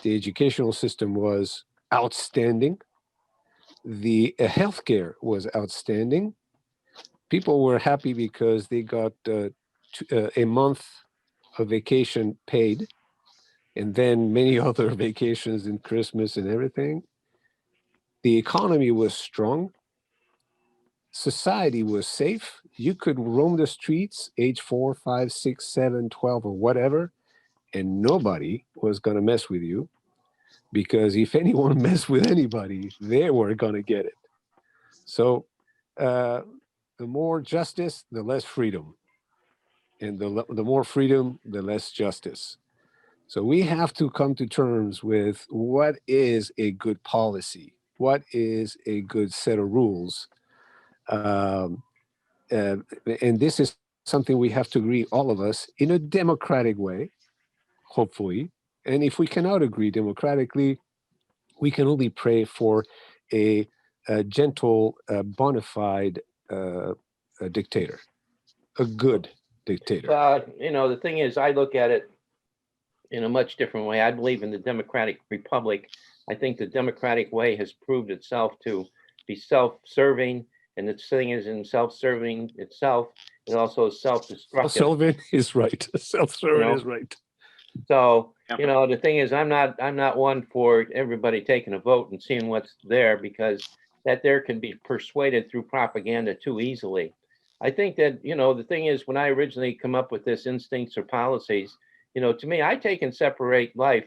The educational system was outstanding. The healthcare was outstanding. People were happy because they got a month of vacation paid, and then many other vacations and Christmas and everything. The economy was strong. Society was safe. You could roam the streets, age 4, 5, 6, 7, 12, or whatever, and nobody was going to mess with you, because if anyone messed with anybody, they were going to get it. So the more justice, the less freedom. And the more freedom, the less justice. So we have to come to terms with what is a good policy, what is a good set of rules. And this is something we have to agree, all of us, in a democratic way, hopefully. And if we cannot agree democratically, we can only pray for a gentle, bona fide dictator, a good dictator. The thing is, I look at it in a much different way. I believe in the democratic republic. I think the democratic way has proved itself to be self-serving, and the thing is, in self-serving itself, It also is self-destructive. Self-serving is right. Self-serving is right. So, you know, the thing is, I'm not one for everybody taking a vote and seeing what's there, because that there can be persuaded through propaganda too easily. I think that, you know, the thing is, when I originally come up with this instincts or policies, you know, to me, I take and separate life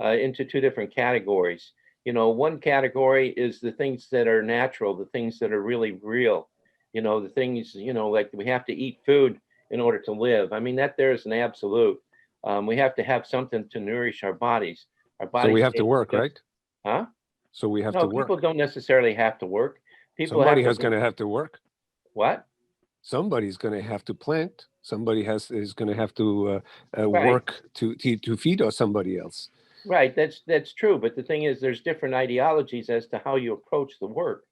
into two different categories. You know, one category is the things that are natural, the things that are really real. You know, the things, you know, like we have to eat food in order to live. I mean, that there is an absolute. We have to have something to nourish our bodies. Our bodies. So we have to work, right? Huh? So we have No, to work. people don't necessarily have to work. People Somebody have is going to have to work. What? Somebody's going to have to plant. Somebody is going to have to Right. work to feed somebody else. Right. That's true. But the thing is, there's different ideologies as to how you approach the work.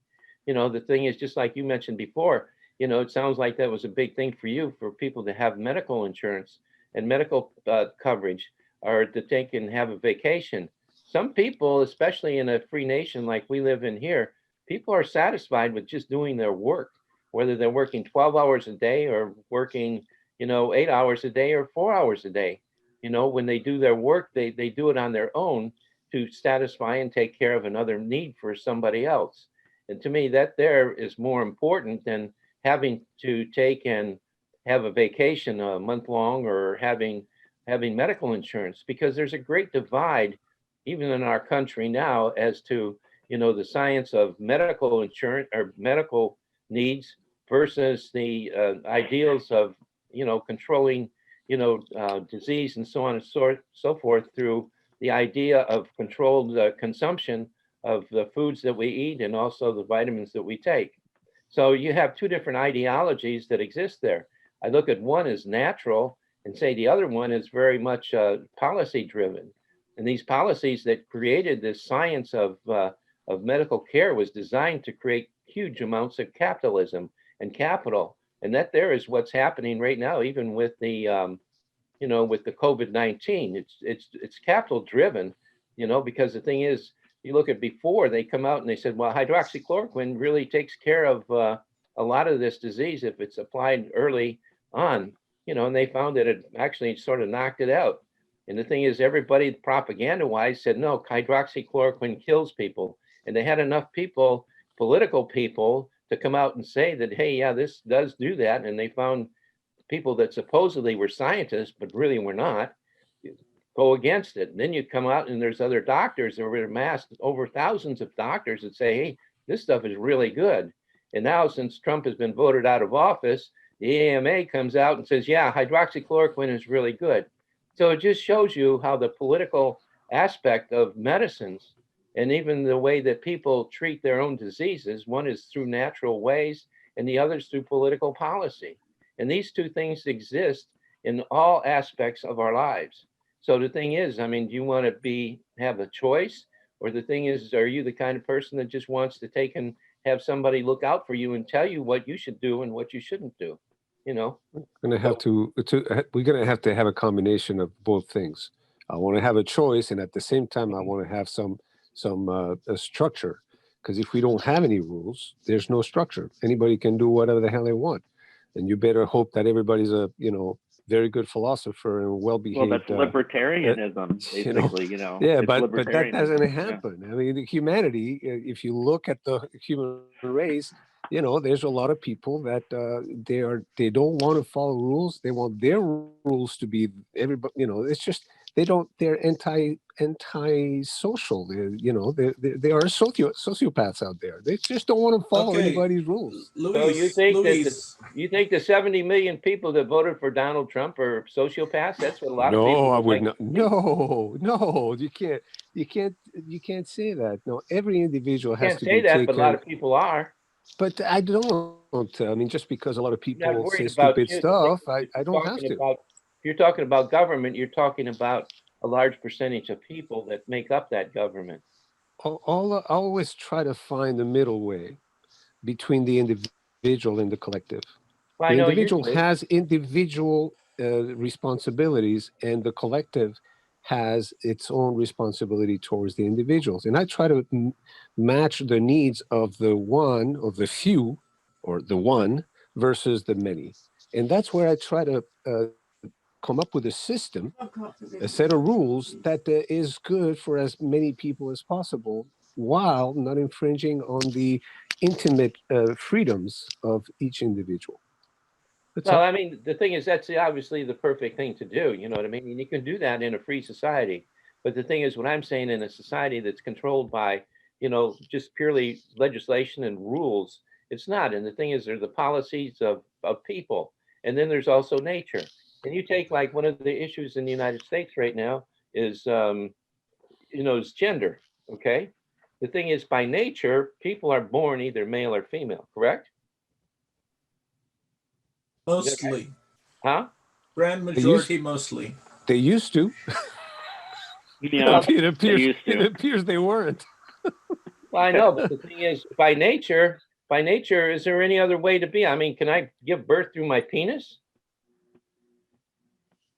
You know, the thing is, just like you mentioned before, you know, it sounds like that was a big thing for you, for people to have medical insurance and medical coverage, or to take and have a vacation. Some people, especially in a free nation like we live in here, people are satisfied with just doing their work, whether they're working 12 hours a day or working, you know, 8 hours a day or 4 hours a day. You know, when they do their work, they do it on their own to satisfy and take care of another need for somebody else. And to me, that there is more important than having to take and have a vacation a month long, or having medical insurance, because there's a great divide even in our country now as to, you know, the science of medical insurance or medical needs versus the ideals of, you know, controlling, you know, disease and so on and so forth through the idea of controlled consumption of the foods that we eat and also the vitamins that we take. So you have two different ideologies that exist there. I look at one as natural and say the other one is very much policy driven. And these policies that created this science of medical care was designed to create huge amounts of capitalism and capital. And that there is what's happening right now, even with the, you know, with the COVID-19. It's capital driven, you know, because the thing is, you look at before, they come out and they said, well, hydroxychloroquine really takes care of a lot of this disease if it's applied early on, you know, and they found that it actually sort of knocked it out. And the thing is, everybody propaganda-wise said, no, hydroxychloroquine kills people. And they had enough people, political people, to come out and say that, hey, yeah, this does do that. And they found people that supposedly were scientists, but really were not, go against it. And then you come out and there's other doctors that were amassed, over thousands of doctors that say, hey, this stuff is really good. And now, since Trump has been voted out of office, the AMA comes out and says, yeah, hydroxychloroquine is really good. So it just shows you how the political aspect of medicines, and even the way that people treat their own diseases, one is through natural ways and the other is through political policy. And these two things exist in all aspects of our lives. So the thing is, I mean, do you want to have a choice? Or the thing is, are you the kind of person that just wants to take and have somebody look out for you and tell you what you should do and what you shouldn't do? You know, we're going to have to have a combination of both things. I want to have a choice, and at the same time, I want to have some structure. Because if we don't have any rules, there's no structure. Anybody can do whatever the hell they want, and you better hope that everybody's a, you know, very good philosopher and well-behaved. Well, that's libertarianism, basically, you know. Yeah, but that doesn't happen. Yeah. I mean, humanity, if you look at the human race, you know, there's a lot of people that they don't want to follow rules. They want their rules to be everybody. You know, it's just they're anti-social. You know, they are sociopaths out there. They just don't want to follow anybody's rules. So you think the 70 million people that voted for Donald Trump are sociopaths? That's what a lot of people. No, I would not. No, you can't say that. No, every individual has to be taken. You can't say that, but a lot of people are. But I don't. I mean, just because a lot of people say stupid stuff, I don't have to. If you're talking about government, you're talking about a large percentage of people that make up that government. I always try to find the middle way between the individual and the collective. Well, the individual has individual responsibilities, and the collective has its own responsibility towards the individuals. And I try to match the needs of the few, or the one, versus the many. And that's where I try to come up with a system, a set of rules that is good for as many people as possible, while not infringing on the intimate freedoms of each individual. That's Well, all. I mean, the thing is, that's obviously the perfect thing to do. You know what I mean? And you can do that in a free society. But the thing is, what I'm saying, in a society that's controlled by, just purely legislation and rules, it's not. And the thing is, there's the policies of people. And then there's also nature. And you take like one of the issues in the United States right now is, is gender. Okay. The thing is, by nature, people are born either male or female, correct? Mostly. Huh? Grand majority, mostly. They used to. Yeah, It appears they weren't. Well, I know, but the thing is, by nature, is there any other way to be? I mean, can I give birth through my penis?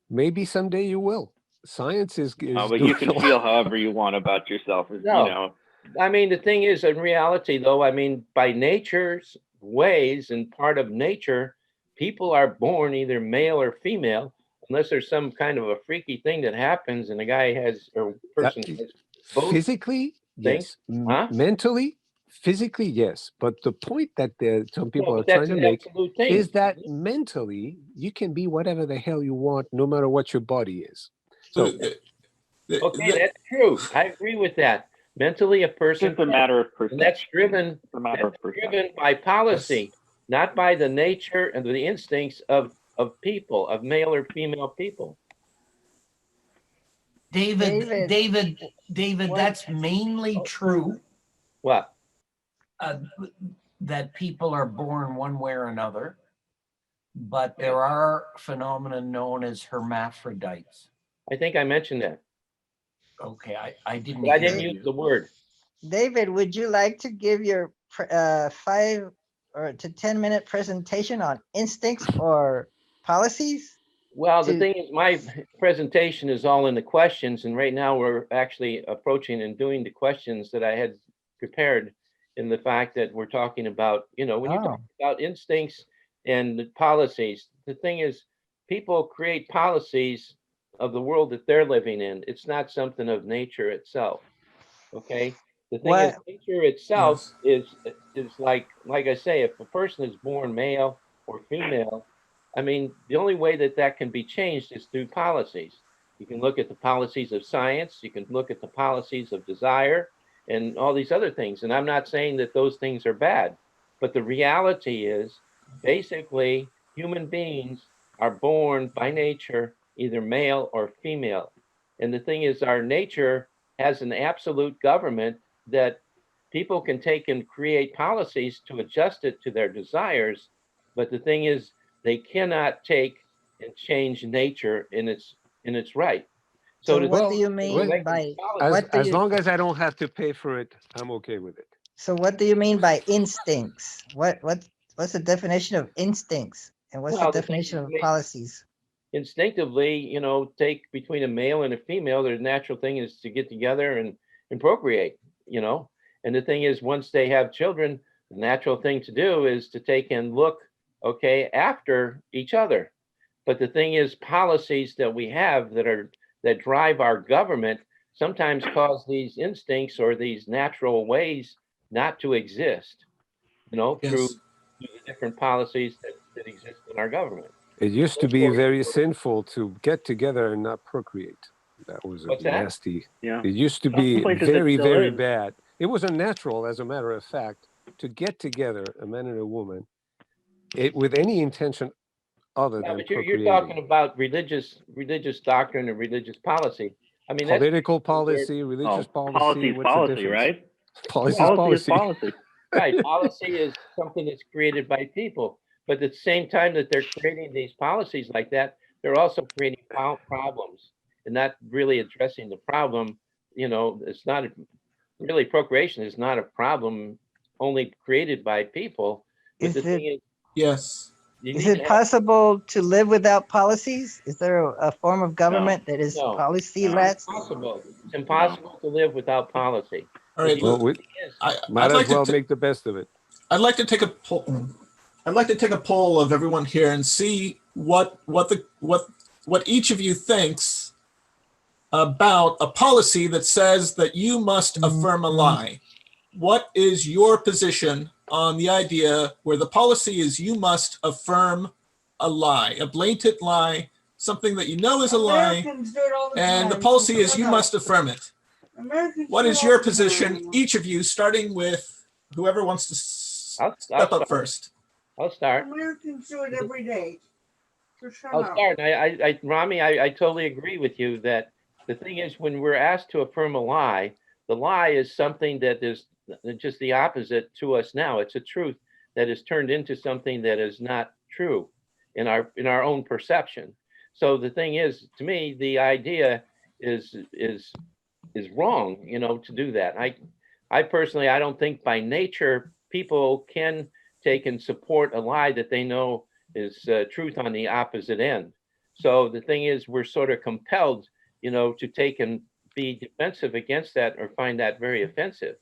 Maybe someday you will. Science is but you can feel however you want about yourself. No. I mean, the thing is, in reality, though, I mean, by nature's ways and part of nature, people are born either male or female, unless there's some kind of a freaky thing that happens and the guy has, or person has both. Physically, yes. Huh? Mentally, physically, yes. But the point that some people are trying to make is that mentally, you can be whatever the hell you want, no matter what your body is. So, okay, that's true. I agree with that. Mentally, a person. It's a matter of perception. That's driven by policy, not by the nature and the instincts of people, of male or female people. David, that's mainly true. What? That people are born one way or another, but there are phenomena known as hermaphrodites. I think I mentioned that. Okay, I didn't. But I didn't use the word. David, would you like to give your 5 to 10 minute presentation on instincts or policies? Well, the thing is, my presentation is all in the questions, and right now we're actually approaching and doing the questions that I had prepared, in the fact that we're talking about, when you talk about instincts and the policies, the thing is, people create policies of the world that they're living in. It's not something of nature itself. Okay. The thing is, nature itself is like I say, if a person is born male or female, I mean, the only way that can be changed is through policies. You can look at the policies of science, you can look at the policies of desire and all these other things. And I'm not saying that those things are bad, but the reality is, basically, human beings are born by nature either male or female. And the thing is, our nature has an absolute government that people can take and create policies to adjust it to their desires. But the thing is, they cannot take and change nature in its right. So what do you mean by as long as I don't have to pay for it, I'm okay with it. So what do you mean by instincts? What's the definition of instincts, and what's the definition of policies? Instinctively, take between a male and a female, their natural thing is to get together and procreate, and the thing is, once they have children, the natural thing to do is to take and look after each other. But the thing is, policies that we have that drive our government sometimes cause these instincts or these natural ways not to exist, through the different policies that exist in our government. It used to be very sinful to get together and not procreate. That was nasty. Yeah. It used to be very, very bad. It was unnatural, as a matter of fact, to get together, a man and a woman, with any intention other than procreating. You're talking about religious doctrine and religious policy. I mean, political policy, religious policy. What's the difference? Right? Policy. Right. Policy is something that's created by people. But at the same time that they're creating these policies like that, they're also creating problems and not really addressing the problem. It's not really, procreation is not a problem only created by people. But the thing is, yes. Is it possible to live without policies? Is there a form of government that is policy-less? It's impossible to live without policy. All right. Well, might as well make the best of it. I'd like to take a I'd like to take a poll of everyone here and see what each of you thinks about a policy that says that you must affirm a lie. What is your position on the idea where the policy is you must affirm a lie, a blatant lie, something that you know is a lie, and the policy is you must affirm it? What is your position, each of you, starting with whoever wants to step up first? I'll start. Americans do it every day. So shut I'll up. start. Rami, I totally agree with you that the thing is, when we're asked to affirm a lie, the lie is something that is just the opposite to us now. It's a truth that is turned into something that is not true in our own perception. So the thing is, to me, the idea is wrong, to do that. I personally, I don't think by nature people can take and support a lie that they know is truth on the opposite end. So the thing is, we're sort of compelled, to take and be defensive against that or find that very offensive.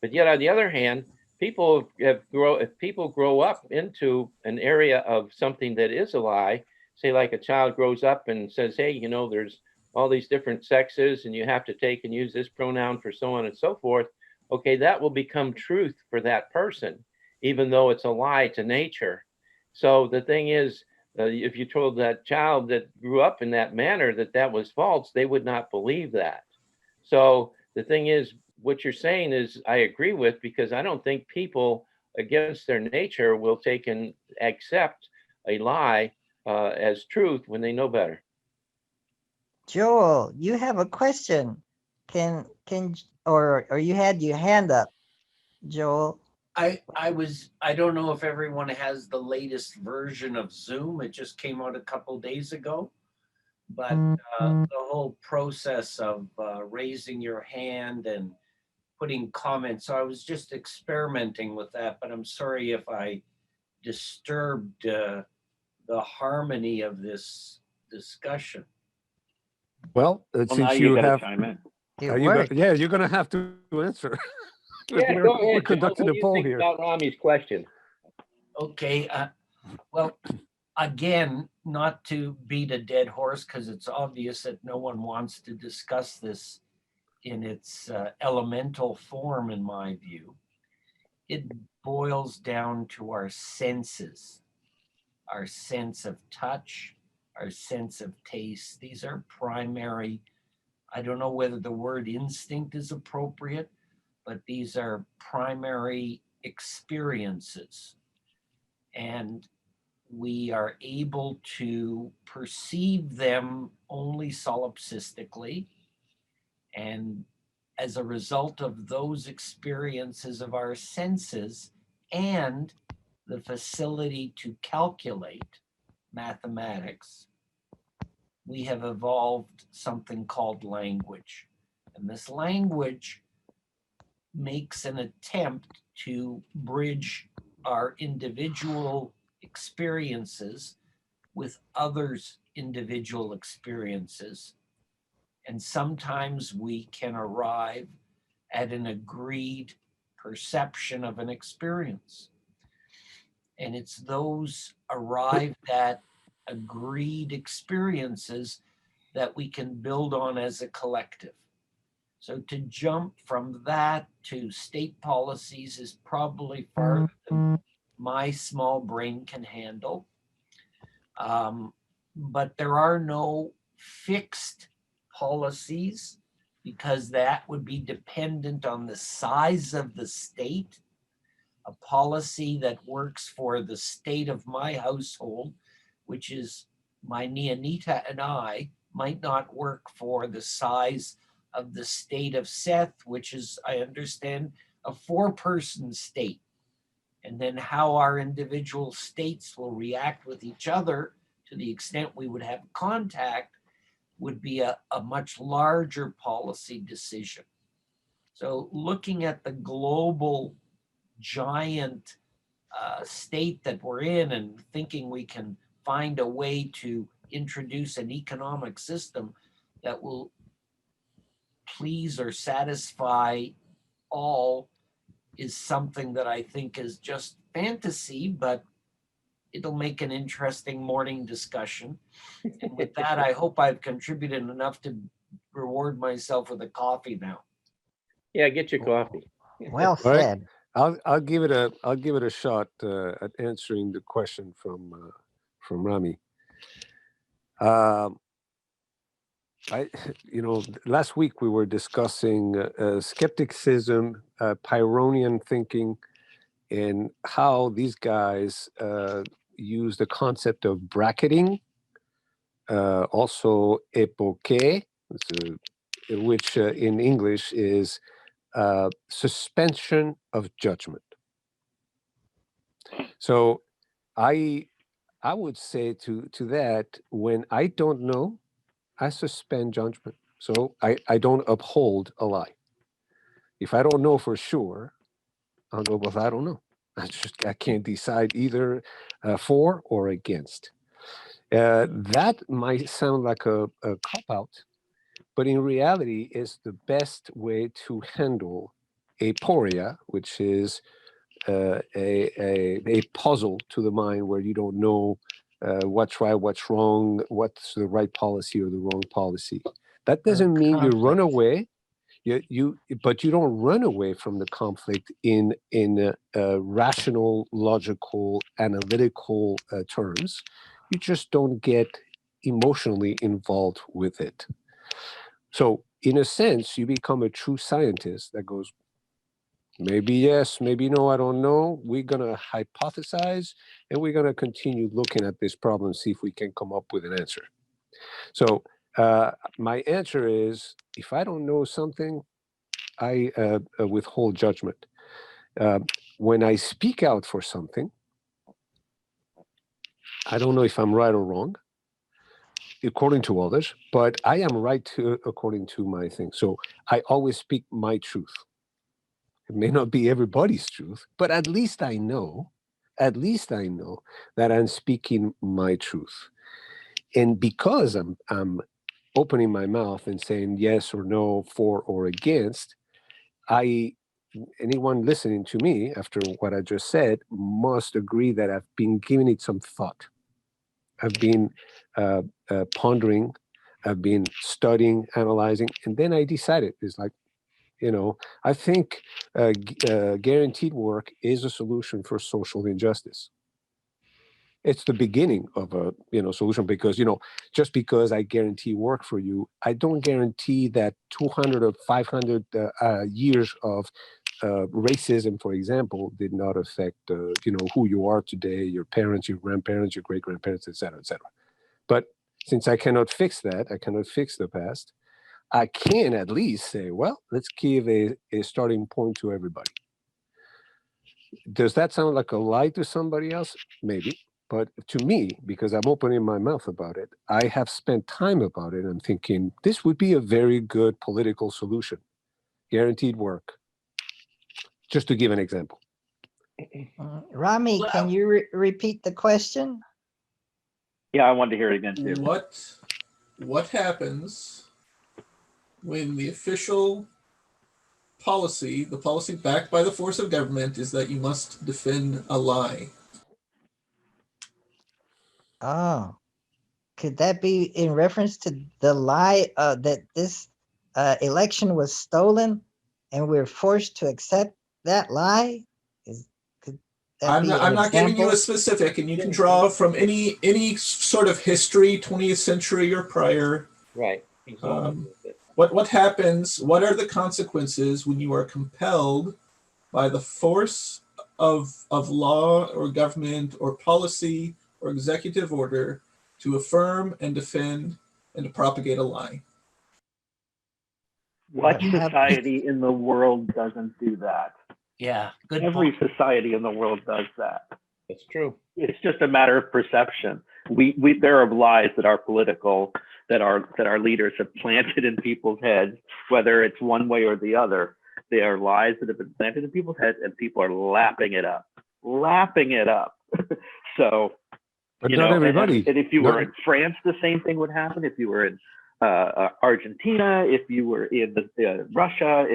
But yet, on the other hand, if people grow up into an area of something that is a lie, say like a child grows up and says, hey, there's all these different sexes and you have to take and use this pronoun for so on and so forth. Okay, that will become truth for that person, even though it's a lie to nature. So the thing is, if you told that child that grew up in that manner that was false, they would not believe that. So the thing is, what you're saying is I agree with, because I don't think people against their nature will take and accept a lie as truth when they know better. Joel, you have a question. Or you had your hand up, Joel. I don't know if everyone has the latest version of Zoom. It just came out a couple days ago. But the whole process of raising your hand and putting comments, so I was just experimenting with that, but I'm sorry if I disturbed the harmony of this discussion. Well, Well, since now you you gotta have, chime in. you're going to have to answer. Yeah, we're go ahead, Joel. conducting What a do you poll think here. about Rami's question? Okay, well, again, not to beat a dead horse, because it's obvious that no one wants to discuss this in its elemental form, in my view. It boils down to our senses, our sense of touch, our sense of taste. These are primary, I don't know whether the word instinct is appropriate, but these are primary experiences. And we are able to perceive them only solipsistically. And as a result of those experiences of our senses and the facility to calculate mathematics, we have evolved something called language. And this language makes an attempt to bridge our individual experiences with others' individual experiences. And sometimes we can arrive at an agreed perception of an experience. And it's those arrived at agreed experiences that we can build on as a collective. So to jump from that to state policies is probably farther than my small brain can handle. But there are no fixed policies, because that would be dependent on the size of the state. A policy that works for the state of my household, which is my Nianita and I, might not work for the size of the state of Seth, which is, I understand, a 4-person state. And then how our individual states will react with each other, to the extent we would have contact, would be a much larger policy decision. So looking at the global giant state that we're in and thinking we can find a way to introduce an economic system that will please or satisfy all is something that I think is just fantasy, but it'll make an interesting morning discussion. And with that, I hope I've contributed enough to reward myself with a coffee now. Yeah, get your coffee. Well All right. said. I'll give it a shot at answering the question from Rami. Last week we were discussing skepticism, Pyrrhonian thinking, and how these guys use the concept of bracketing, also epoché, which in English is suspension of judgment. So I would say to that, when I don't know, I suspend judgment. So I don't uphold a lie. If I don't know for sure, I'll go with I don't know. I can't decide either for or against. That might sound like a cop-out, but in reality, it's the best way to handle aporia, which is a puzzle to the mind where you don't know what's right, what's wrong, what's the right policy or the wrong policy. That doesn't mean you run away. But you don't run away from the conflict in rational, logical, analytical terms. You just don't get emotionally involved with it. So, in a sense, you become a true scientist that goes, maybe yes, maybe no, I don't know. We're going to hypothesize, and we're going to continue looking at this problem, see if we can come up with an answer. So, my answer is, if I don't know something, I withhold judgment. When I speak out for something, I don't know if I'm right or wrong, according to others, but I am right according to my thing. So I always speak my truth. It may not be everybody's truth, but at least I know that I'm speaking my truth. And because I'm opening my mouth and saying yes or no, for or against, anyone listening to me after what I just said must agree that I've been giving it some thought. I've been pondering, I've been studying, analyzing, and then I decided. It's like, I think guaranteed work is a solution for social injustice. It's the beginning of a solution, because just because I guarantee work for you, I don't guarantee that 200 or 500 years of racism, for example, did not affect who you are today, your parents, your grandparents, your great grandparents, etc., etc. But since I cannot fix that, I cannot fix the past, I can at least say, well, let's give a starting point to everybody. Does that sound like a lie to somebody else? Maybe. But to me, because I'm opening my mouth about it, I have spent time about it and thinking this would be a very good political solution. Guaranteed work. Just to give an example. Rami, can you repeat the question? Yeah, I wanted to hear it again too. What happens when the official policy, the policy backed by the force of government, is that you must defend a lie? Oh, could that be in reference to the lie that this election was stolen and we're forced to accept that lie? I'm not giving you a specific, and you can draw from any sort of history, 20th century or prior. Right. What happens? What are the consequences when you are compelled by the force of law or government or policy or executive order to affirm and defend and to propagate a lie? What society in the world doesn't do that? Yeah, good Every point. society in the world does that. That's true. It's just a matter of perception. There are lies that are political, that our leaders have planted in people's heads, whether it's one way or the other. They are lies that have been planted in people's heads, and people are lapping it up. So, but not everybody. And if you were in France, the same thing would happen. If you were in Argentina, if you were in Russia,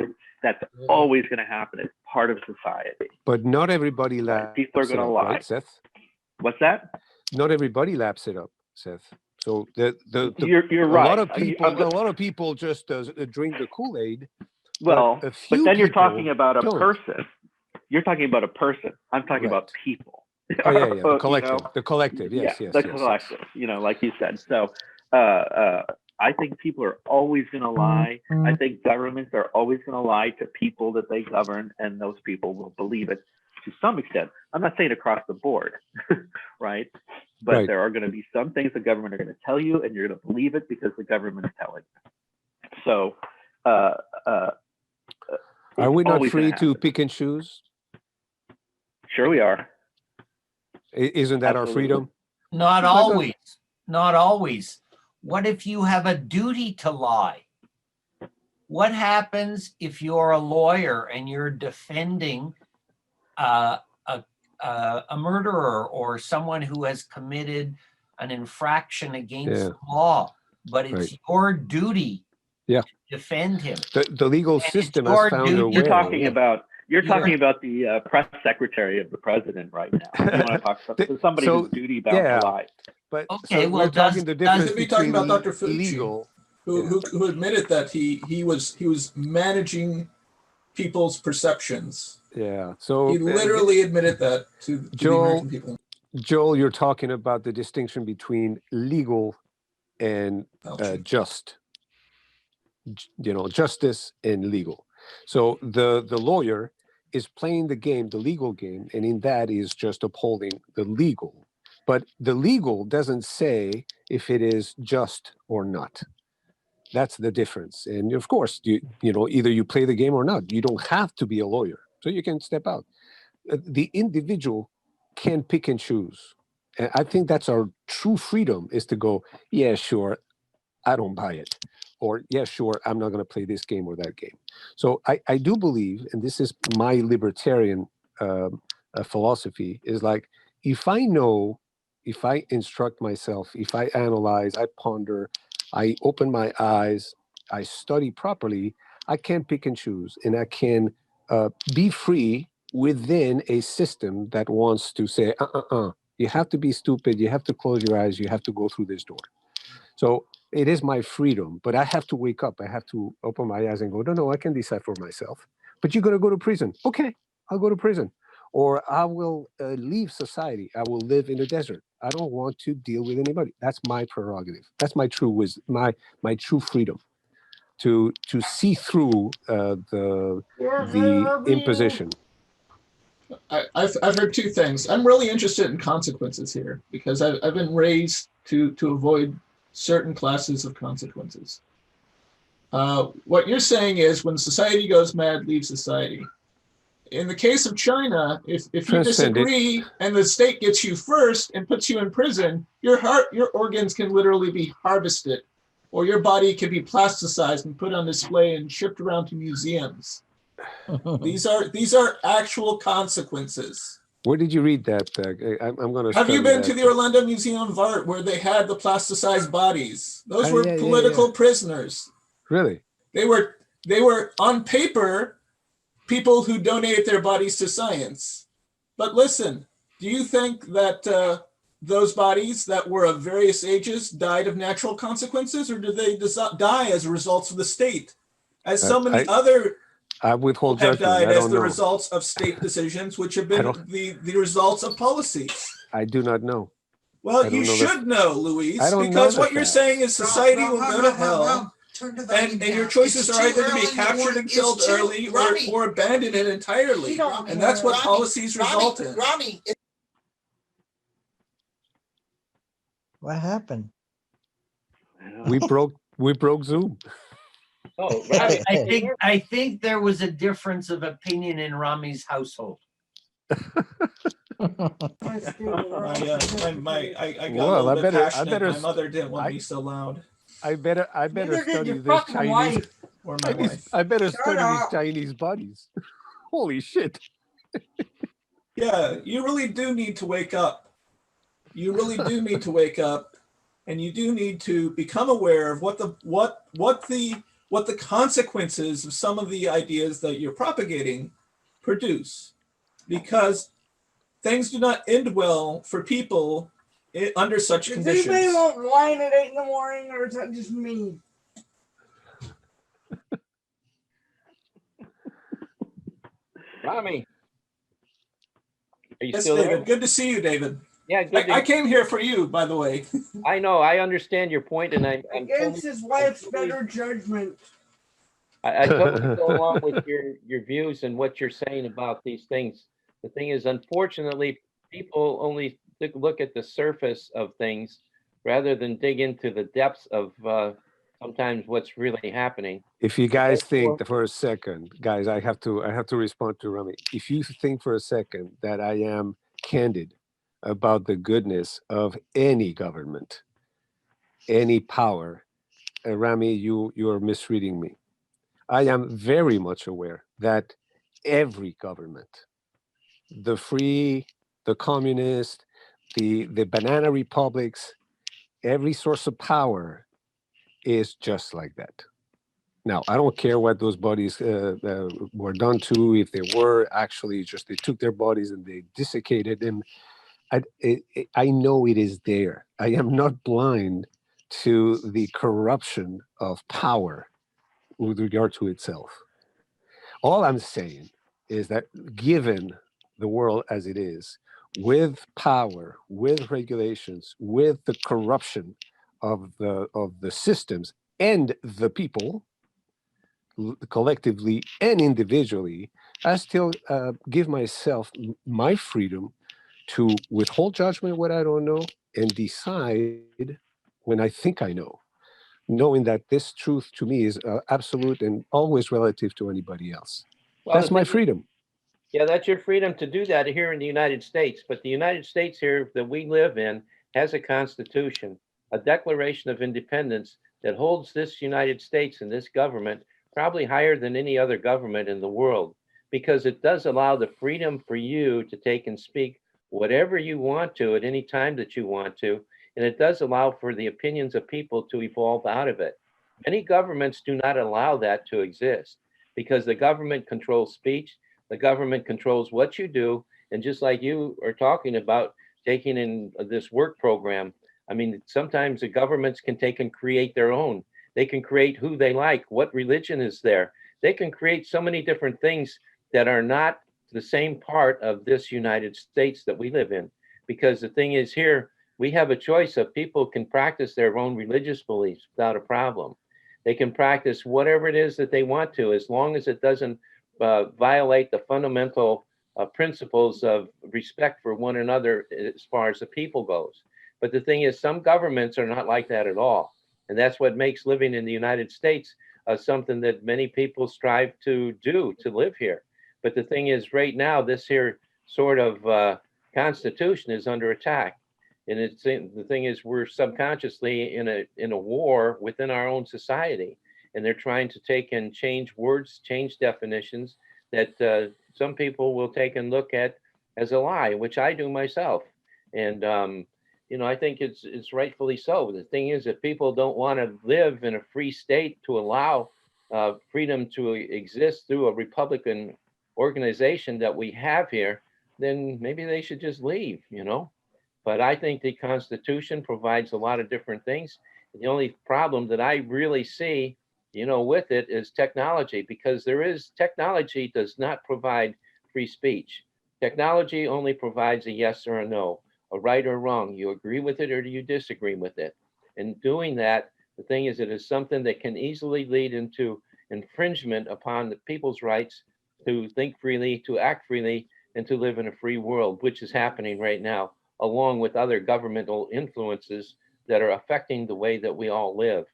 that's always going to happen. It's part of society. But not everybody lies. People are going to lie. Right, Seth? What's that? Not everybody laps it up, Seth. So you're a right. lot of people just drink the Kool-Aid. Well, but then you're talking about a don't. person. You're talking about a person. I'm talking about people. Oh yeah, the collective. The collective. Yes, the collective. You know, like you said. So I think people are always going to lie. I think governments are always going to lie to people that they govern, and those people will believe it to some extent. I'm not saying across the board, right? But there are going to be some things the government are going to tell you, and you're going to believe it because the government is telling you. So are we not free to pick and choose? Sure we are. Isn't that our freedom? Not always. Not always. What if you have a duty to lie? What happens if you're a lawyer and you're defending a murderer or someone who has committed an infraction against the law, but it's your duty to defend him? The legal system has found a way. You're talking about the press secretary of the president right now. You want to talk about somebody who's duty bound to lie. But okay, we're talking the difference between about Dr. legal, who admitted that he was managing people's perceptions. Yeah. So he literally admitted that to the American people. Joel, you're talking about the distinction between legal and just. Justice and legal. So the lawyer is playing the game, the legal game, and in that is just upholding the legal. But the legal doesn't say if it is just or not. That's the difference. And of course, either you play the game or not. You don't have to be a lawyer, so you can step out. The individual can pick and choose. And I think that's our true freedom, is to go, yeah, sure, I don't buy it. Or, yeah, sure, I'm not going to play this game or that game. So I do believe, and this is my libertarian philosophy, is like, if I instruct myself, if I analyze, I ponder, I open my eyes, I study properly, I can pick and choose, and I can be free within a system that wants to say, you have to be stupid, you have to close your eyes, you have to go through this door. So it is my freedom, but I have to wake up. I have to open my eyes and go, no, I can decide for myself. But you're going to go to prison. Okay, I'll go to prison. Or I will leave society. I will live in the desert. I don't want to deal with anybody. That's my prerogative. That's my true wisdom, my true freedom, to see through the imposition. I've heard two things. I'm really interested in consequences here, because I've been raised to avoid certain classes of consequences. What you're saying is, when society goes mad, leave society. In the case of China, if you disagree and the state gets you first and puts you in prison, your organs can literally be harvested, or your body can be plasticized and put on display and shipped around to museums. These are actual consequences. Where did you read that? I'm going to. Have you been to the Orlando Museum of Art, where they had the plasticized bodies? Those were political prisoners. Really? They were on paper people who donated their bodies to science. But listen, do you think that those bodies that were of various ages died of natural consequences, or did they die as a result of the state, as so many other? I withhold have judgment. died as the results of state decisions, which have been the results of policies. I do not know. Well, you should know, Luis, because what you're saying is society will go to hell, and your choices are either to be captured and killed early or abandon it entirely. And that's what policies result in. What happened? We broke Zoom. Oh, I think there was a difference of opinion in Rami's household. I got a little bit passionate. My mother didn't want me so loud. I better study this Chinese. Or my wife. I better study these Chinese bodies. Holy shit! Yeah, you really do need to wake up. You really do need to wake up, and you do need to become aware of what the consequences of some of the ideas that you're propagating produce. Because things do not end well for people under such Does conditions. anybody want wine at 8 in the morning, or is that just me? Rami, are you Yes, still David. there? Good to see you, David. Yeah, good. I came here for you, by the way. I know. I understand your point, and I'm Against his wife's better judgment. I totally go along with your views and what you're saying about these things. The thing is, unfortunately, people only look at the surface of things rather than dig into the depths of sometimes what's really happening. If you guys Therefore- think for a second, guys, I have to respond to Rami. If you think for a second that I am candid about the goodness of any government, any power, Rami, you are misreading me. I am very much aware that every government, the free, the communist, the banana republics, every source of power is just like that. Now, I don't care what those bodies were done to, if they were actually just, they took their bodies and they desiccated them. I know it is there. I am not blind to the corruption of power with regard to itself. All I'm saying is that given the world as it is, with power, with regulations, with the corruption of the systems and the people, collectively and individually, I still give myself my freedom to withhold judgment what I don't know and decide when I think I know, knowing that this truth to me is absolute and always relative to anybody else. Well, That's my freedom. Yeah, that's your freedom to do that here in the United States. But the United States here that we live in has a constitution, a Declaration of Independence that holds this United States and this government probably higher than any other government in the world, because it does allow the freedom for you to take and speak whatever you want to at any time that you want to. And it does allow for the opinions of people to evolve out of it. Many governments do not allow that to exist because the government controls speech. The government controls what you do. And just like you are talking about taking in this work program, I mean, sometimes the governments can take and create their own. They can create who they like, what religion is there. They can create so many different things that are not the same part of this United States that we live in. Because the thing is here, we have a choice of people can practice their own religious beliefs without a problem. They can practice whatever it is that they want to, as long as it doesn't violate the fundamental principles of respect for one another as far as the people goes. But the thing is, some governments are not like that at all. And that's what makes living in the United States something that many people strive to do, to live here. But the thing is, right now, this here sort of constitution is under attack. And the thing is, we're subconsciously in a war within our own society. And they're trying to take and change words, change definitions that some people will take and look at as a lie, which I do myself. And, you know, I think it's rightfully so. The thing is, if people don't want to live in a free state to allow freedom to exist through a Republican organization that we have here, then maybe they should just leave, you know. But I think the Constitution provides a lot of different things. The only problem that I really see, you know, with it is technology, because technology does not provide free speech. Technology only provides a yes or a no, a right or wrong. You agree with it or do you disagree with it? And doing that, the thing is, it is something that can easily lead into infringement upon the people's rights to think freely, to act freely, and to live in a free world, which is happening right now, along with other governmental influences that are affecting the way that we all live.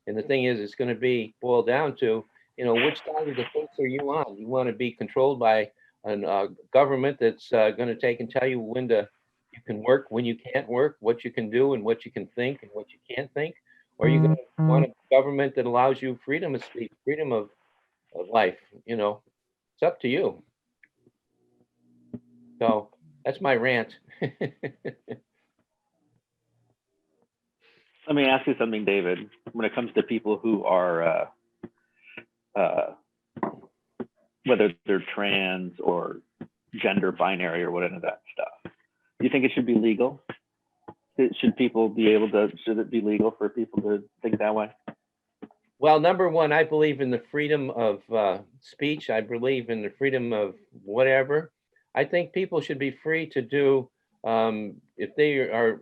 And the thing is, it's going to be boiled down to, you know, which side of the fence are you on? You want to be controlled by a government that's going to take and tell you when you can work, when you can't work, what you can do and what you can think and what you can't think? Or are you going to want a government that allows you freedom of speech, freedom of life? You know, it's up to you. So that's my rant. Let me ask you something, David. When it comes to people who are, whether they're trans or gender binary or whatever that stuff. Do you think it should be legal? Should people be able to, should it be legal for people to think that way? Well, number one, I believe in the freedom of speech. I believe in the freedom of whatever. I think people should be free to do, if they are,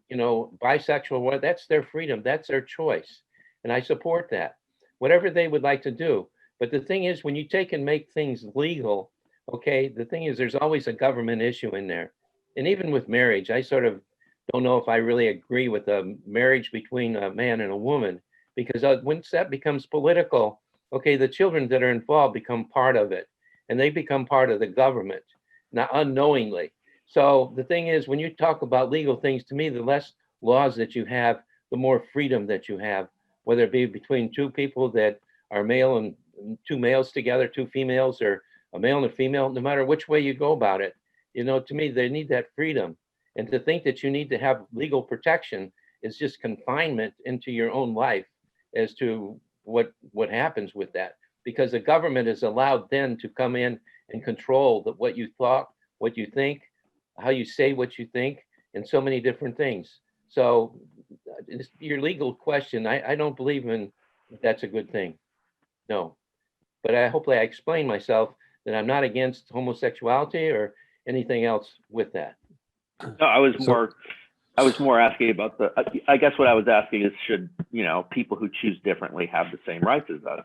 you know, bisexual, well, that's their freedom. That's their choice. And I support that, whatever they would like to do. But the thing is, when you take and make things legal, okay, the thing is, there's always a government issue in there. And even with marriage, I sort of don't know if I really agree with a marriage between a man and a woman, because once that becomes political, okay, the children that are involved become part of it, and they become part of the government, not unknowingly. So the thing is, when you talk about legal things, to me, the less laws that you have, the more freedom that you have, whether it be between two people that are male and two males together, two females, or a male and a female, no matter which way you go about it, you know, to me, they need that freedom. And to think that you need to have legal protection is just confinement into your own life as to what happens with that. Because the government is allowed then to come in and control what you thought, what you think, how you say what you think, and so many different things. So your legal question, I don't believe in that's a good thing. No. But hopefully I explained myself that I'm not against homosexuality or anything else with that. No, I was more asking about I guess what I was asking is, should, you know, people who choose differently have the same rights as us?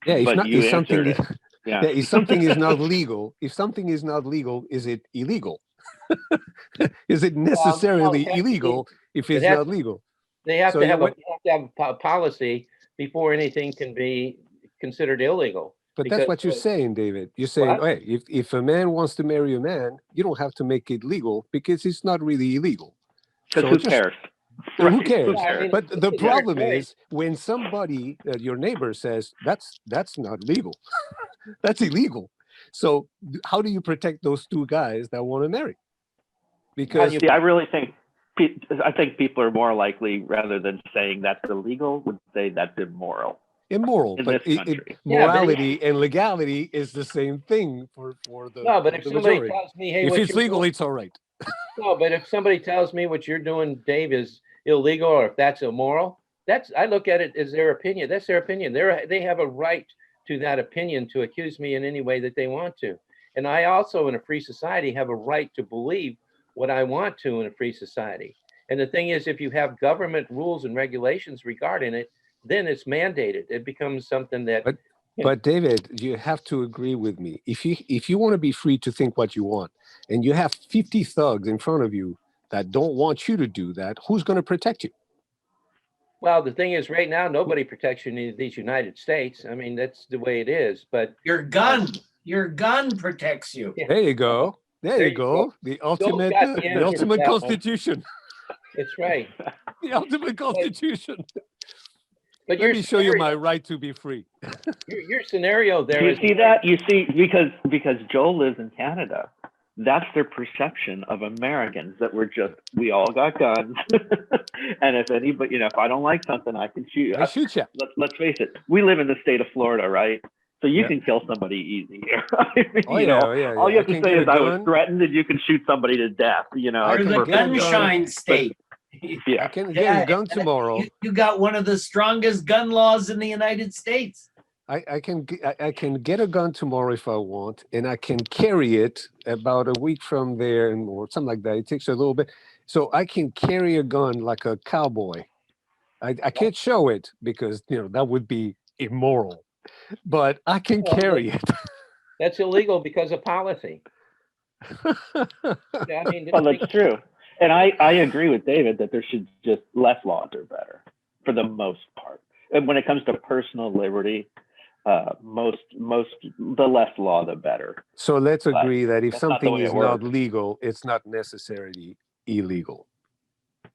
Yeah, if something is not legal, is it illegal? Is it necessarily illegal if it's not legal? They have to have a policy before anything can be considered illegal. But that's what you're saying, David. You're saying, hey, if a man wants to marry a man, you don't have to make it legal because it's not really illegal. Because who cares? Right. Who cares? Yeah, I mean, but the problem is when somebody, your neighbor says, that's not legal. That's illegal. So how do you protect those two guys that want to marry? Because I really think, people are more likely, rather than saying that's illegal, would say that's immoral. Immoral, but morality and legality is the same thing for the no, but if somebody majority. tells me, hey, if it's legal, doing, it's all right. No, but if somebody tells me what you're doing, Dave, is illegal, or if that's immoral, I look at it as their opinion. That's their opinion. They have a right to that opinion to accuse me in any way that they want to. And I also, in a free society, have a right to believe what I want to in a free society. And the thing is, if you have government rules and regulations regarding it, then it's mandated. It becomes something that. But David, you have to agree with me. If you want to be free to think what you want, and you have 50 thugs in front of you that don't want you to do that, who's going to protect you? Well, the thing is, right now, nobody protects you in these United States. I mean, that's the way it is. But your gun protects you. There you go. There you go. The ultimate Constitution. That's right. The ultimate Constitution. But let me show you my right to be free. your scenario there. Do you see that? You see, because Joel lives in Canada, that's their perception of Americans, that we all got guns, and if anybody, if I don't like something, I can shoot you. I shoot you. Let's face it, we live in the state of Florida, right? So you can kill somebody easy here. All you have to say is I was threatened, and you can shoot somebody to death. We're the gunshine state. I can get a gun tomorrow. You got one of the strongest gun laws in the United States. I can get a gun tomorrow if I want, and I can carry it about a week from there or something like that. It takes a little bit. So I can carry a gun like a cowboy. I can't show it because that would be immoral, but I can carry it. That's illegal because of policy. I mean, well, that's true. And I agree with David that there should just less laws are better for the most part. And when it comes to personal liberty, the less law, the better. So let's agree that if something is not legal, it's not necessarily illegal.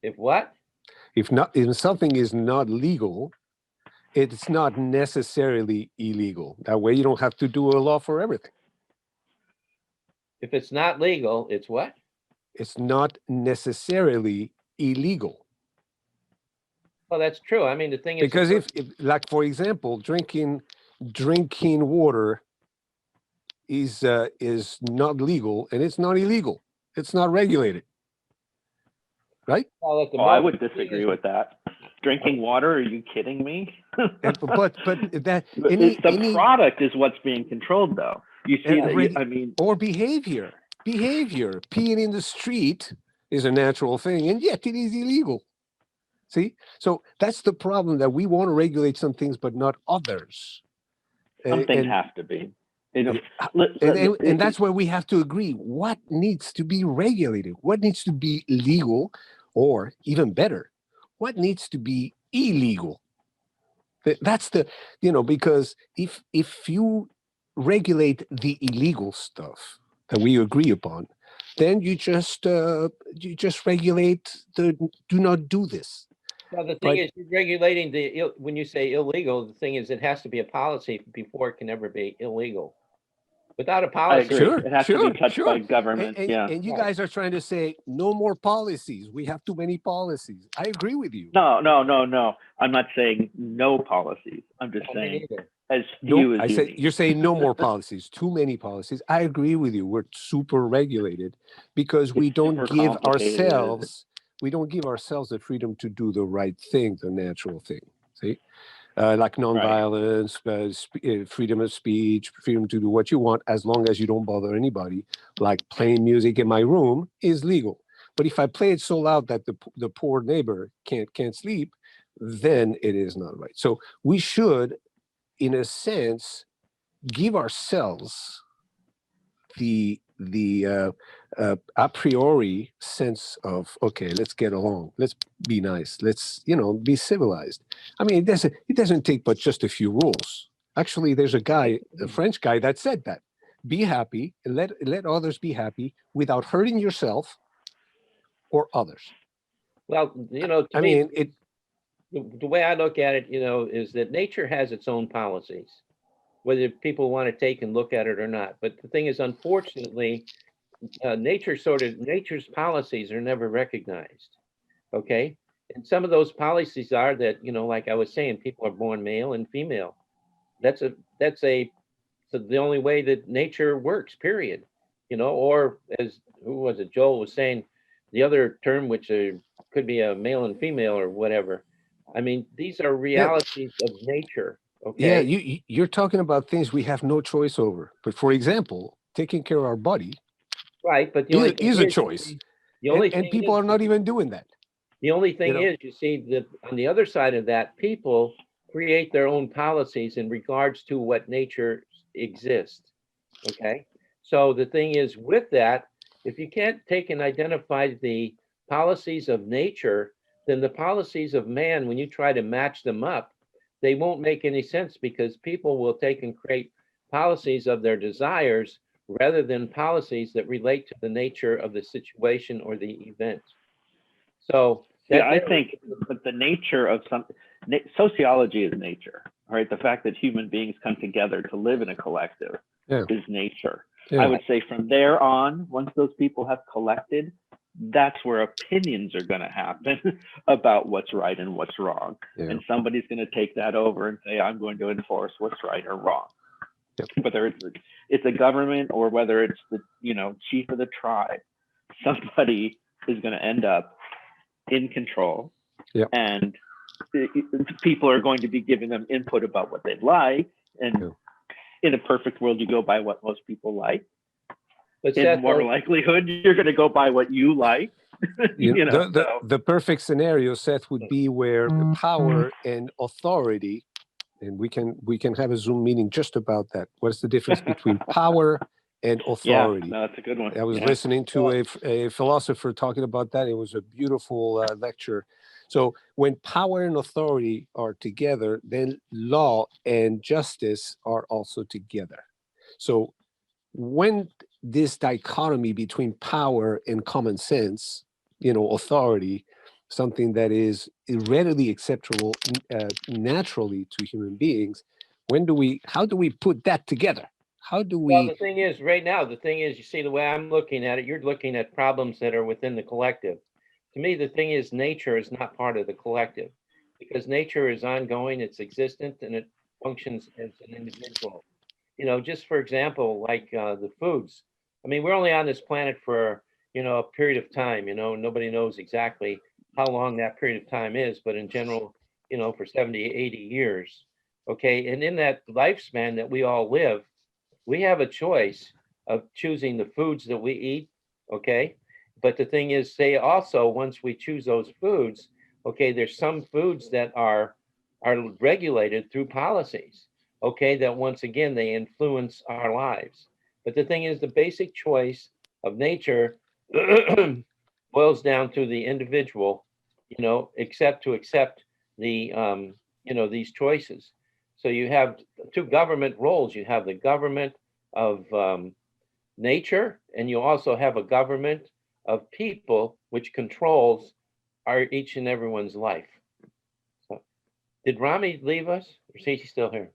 If what? If something is not legal, it's not necessarily illegal. That way you don't have to do a law for everything. If it's not legal, it's what? It's not necessarily illegal. Well, that's true. I mean, the thing is, because if like for example, drinking water is not legal and it's not illegal. It's not regulated, right? Well, at the Oh, I moment, would disagree with that. Drinking water? Are you kidding me? But that the product is what's being controlled, though. You see that? I mean, or behavior. Peeing in the street is a natural thing, and yet it is illegal. See, so that's the problem, that we want to regulate some things but not others. some things have to be. You know, and that's where we have to agree what needs to be regulated, what needs to be legal, or even better, what needs to be illegal. That's the, because if you regulate the illegal stuff that we agree upon, then you just regulate the do not do this. Well, the thing is, you're regulating when you say illegal, the thing is, it has to be a policy before it can ever be illegal. Without a policy, it has to be touched by government. And you guys are trying to say no more policies. We have too many policies. I agree with you. No. I'm not saying no policies. I'm just saying as few as you need. You're saying no more policies, too many policies. I agree with you. We're super regulated because we don't give ourselves the freedom to do the right thing, the natural thing. See? Like nonviolence, freedom of speech, freedom to do what you want, as long as you don't bother anybody. Like playing music in my room is legal. But if I play it so loud that the poor neighbor can't sleep, then it is not right. So we should, in a sense, give ourselves the a priori sense of, okay, let's get along, let's be nice, let's be civilized. I mean, it doesn't take but just a few rules. Actually, there's a French guy that said that: be happy and let others be happy without hurting yourself or others. Well, to me, the way I look at it, is that nature has its own policies, whether people want to take and look at it or not. But the thing is, unfortunately, nature's policies are never recognized. Okay. And some of those policies are that, like I was saying, people are born male and female. That's the only way that nature works, period. Or as Joel was saying, the other term, which could be a male and female or whatever. I mean, these are realities of nature. Okay. Yeah, you're talking about things we have no choice over. But for example, taking care of our body, right? But is a choice. And people are not even doing that. The only thing is, you see, that on the other side of that, people create their own policies in regards to what nature exists. Okay. So the thing is, with that, if you can't take and identify the policies of nature, then the policies of man, when you try to match them up, they won't make any sense, because people will take and create policies of their desires rather than policies that relate to the nature of the situation or the event. So I think that the nature of sociology is nature, right? The fact that human beings come together to live in a collective is nature. I would say from there on, once those people have collected, that's where opinions are going to happen about what's right and what's wrong. And somebody's going to take that over and say, I'm going to enforce what's right or wrong. Whether it's a government or whether it's the chief of the tribe, somebody is going to end up in control, and people are going to be giving them input about what they'd like. And in a perfect world, you go by what most people like. But in more likelihood, you're going to go by what you like. The perfect scenario, Seth, would be where power and authority, and we can have a Zoom meeting just about that. What's the difference between power and authority? Yeah, no, that's a good one. I was listening to a philosopher talking about that. It was a beautiful lecture. So when power and authority are together, then law and justice are also together. So when this dichotomy between power and common sense, authority, something that is readily acceptable naturally to human beings, how do we put that together? How do we? Well, the thing is, right now, you see, the way I'm looking at it, you're looking at problems that are within the collective. To me, the thing is, nature is not part of the collective, because nature is ongoing, it's existent, and it functions as an individual. you know, just for example, like the foods. I mean, we're only on this planet for, you know, a period of time, you know, nobody knows exactly how long that period of time is, but in general, you know, for 70, 80 years. Okay. And in that lifespan that we all live, we have a choice of choosing the foods that we eat. Okay. But the thing is, say also, once we choose those foods, okay, there's some foods that are regulated through policies, okay, that once again they influence our lives. But the thing is, the basic choice of nature boils down to the individual, you know, to accept the you know, these choices. So you have two government roles. You have the government of nature, and you also have a government of people, which controls our each and everyone's life. So, did Rami leave us, or is he still here?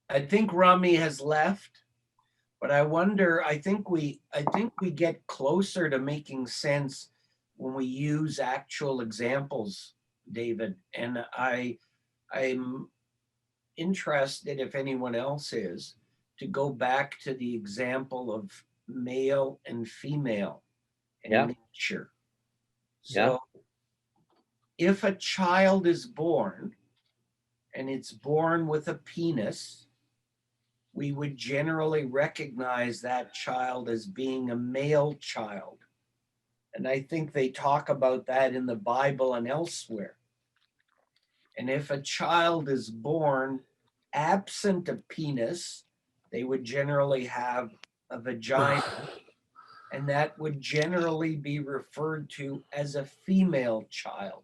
I think Rami has left, but I wonder, I think we get closer to making sense when we use actual examples, David. And I'm interested, if anyone else is, to go back to the example of male and female and Yeah. nature. Yeah. So if a child is born and it's born with a penis, we would generally recognize that child as being a male child. And I think they talk about that in the Bible and elsewhere. And if a child is born absent a penis, they would generally have a vagina, and that would generally be referred to as a female child.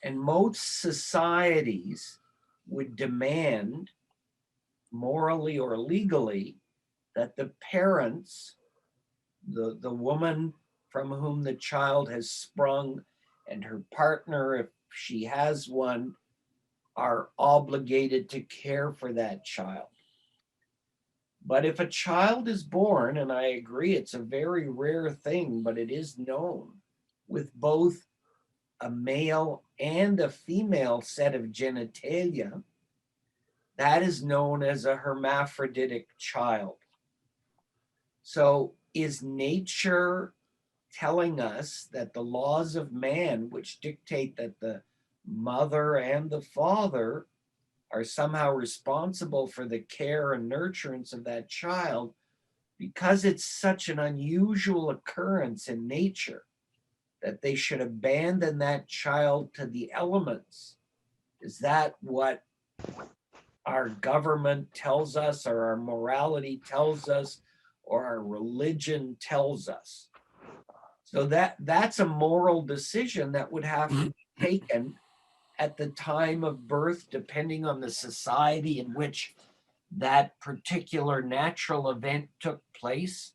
And most societies would demand, morally or legally, that the parents, the woman from whom the child has sprung, and her partner, if she has one, are obligated to care for that child. But if a child is born, and I agree it's a very rare thing, but it is known, with both a male and a female set of genitalia, that is known as a hermaphroditic child. So is nature telling us that the laws of man, which dictate that the mother and the father are somehow responsible for the care and nurturance of that child, because it's such an unusual occurrence in nature, that they should abandon that child to the elements? Is that what our government tells us, or our morality tells us, or our religion tells us? So that's a moral decision that would have to be taken at the time of birth, depending on the society in which that particular natural event took place.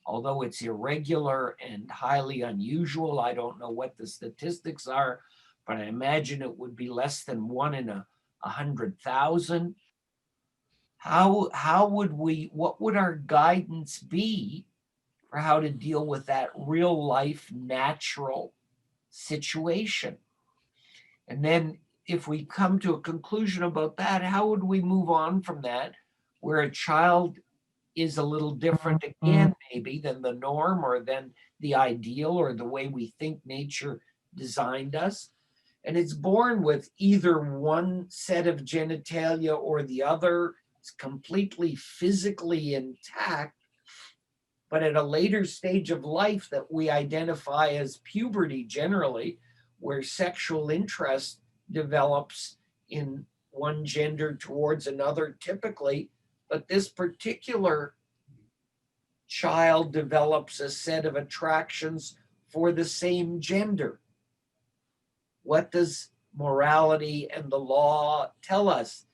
Although it's irregular and highly unusual, I don't know what the statistics are, but I imagine it would be less than 1 in 100,000. What would our guidance be for how to deal with that real life natural situation? And then if we come to a conclusion about that, how would we move on from that, where a child is a little different again, maybe, than the norm or than the ideal or the way we think nature designed us? And it's born with either one set of genitalia or the other. It's completely physically intact, but at a later stage of life that we identify as puberty generally, where sexual interest develops in one gender towards another typically, but this particular child develops a set of attractions for the same gender. What does morality and the law tell us?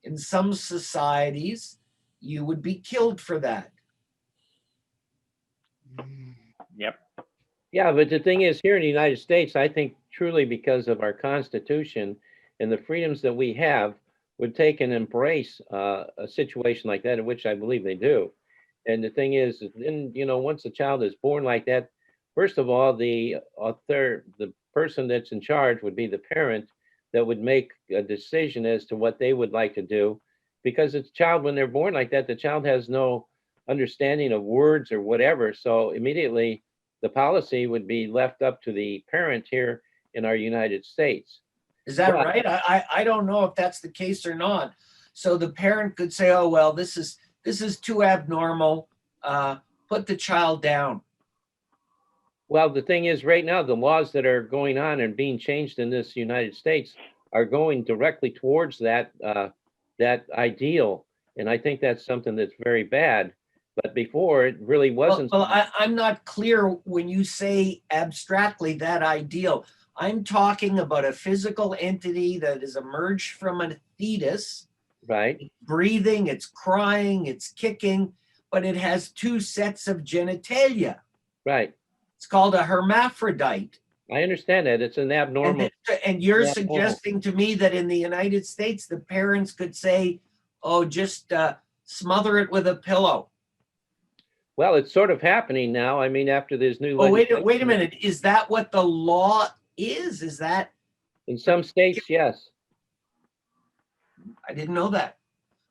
In some societies, you would be killed for that. Yep. Yeah, but the thing is, here in the United States, I think truly because of our Constitution and the freedoms that we have, would take and embrace a situation like that, in which I believe they do. And the thing is, then, you know, once a child is born like that, first of all, the person that's in charge would be the parent that would make a decision as to what they would like to do, because it's a child, when they're born like that, the child has no understanding of words or whatever. So immediately the policy would be left up to the parent here in our United States. Is that But- right? I don't know if that's the case or not. So the parent could say, oh, well, this is too abnormal. Put the child down. Well, the thing is, right now, the laws that are going on and being changed in this United States are going directly towards that that ideal, and I think that's something that's very bad. But before, it really wasn't. Well, I'm not clear when you say abstractly that ideal. I'm talking about a physical entity that has emerged from a fetus, Right. it's breathing, it's crying, it's kicking, but it has two sets of genitalia. Right. It's called a hermaphrodite. I understand that. It's an abnormal. And you're Yeah, suggesting to me that in the United States, the parents could say, oh, just smother it with a pillow. Well, it's sort of happening now. I mean, after there's new. Oh, wait a legislation- minute. Is that what the law is? Is that? In some states, yes. I didn't know that.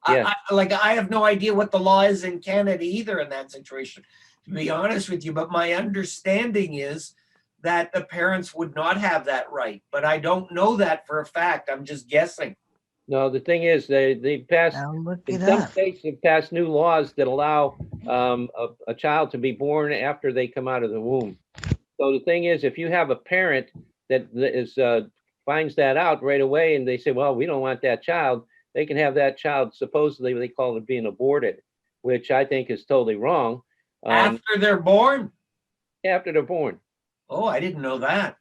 Yeah. I have no idea what the law is in Canada either in that situation, to be honest with you. But my understanding is that the parents would not have that right. But I don't know that for a fact. I'm just guessing. No, the thing is, they passed. I'll look In it some up. states, have passed new laws that allow a child to be born after they come out of the womb. So the thing is, if you have a parent that is finds that out right away, and they say, "Well, we don't want that child," they can have that child, supposedly they call it being aborted, which I think is totally wrong. After they're born? After they're born. Oh, I didn't know that.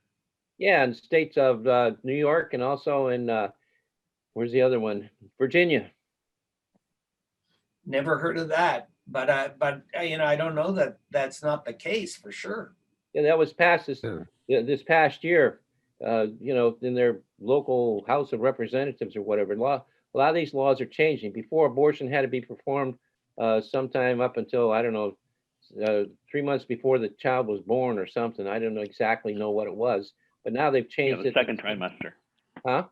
Yeah, in states of New York and also in where's the other one? Virginia. Never heard of that. But you know, I don't know that that's not the case for sure. Yeah, that was passed this Yeah. this past year. You know, in their local House of Representatives or whatever. A lot of these laws are changing. Before, abortion had to be performed sometime up until, I don't know, 3 months before the child was born or something. I don't know exactly what it was, but now they've Yeah, changed the it. second trimester. Huh?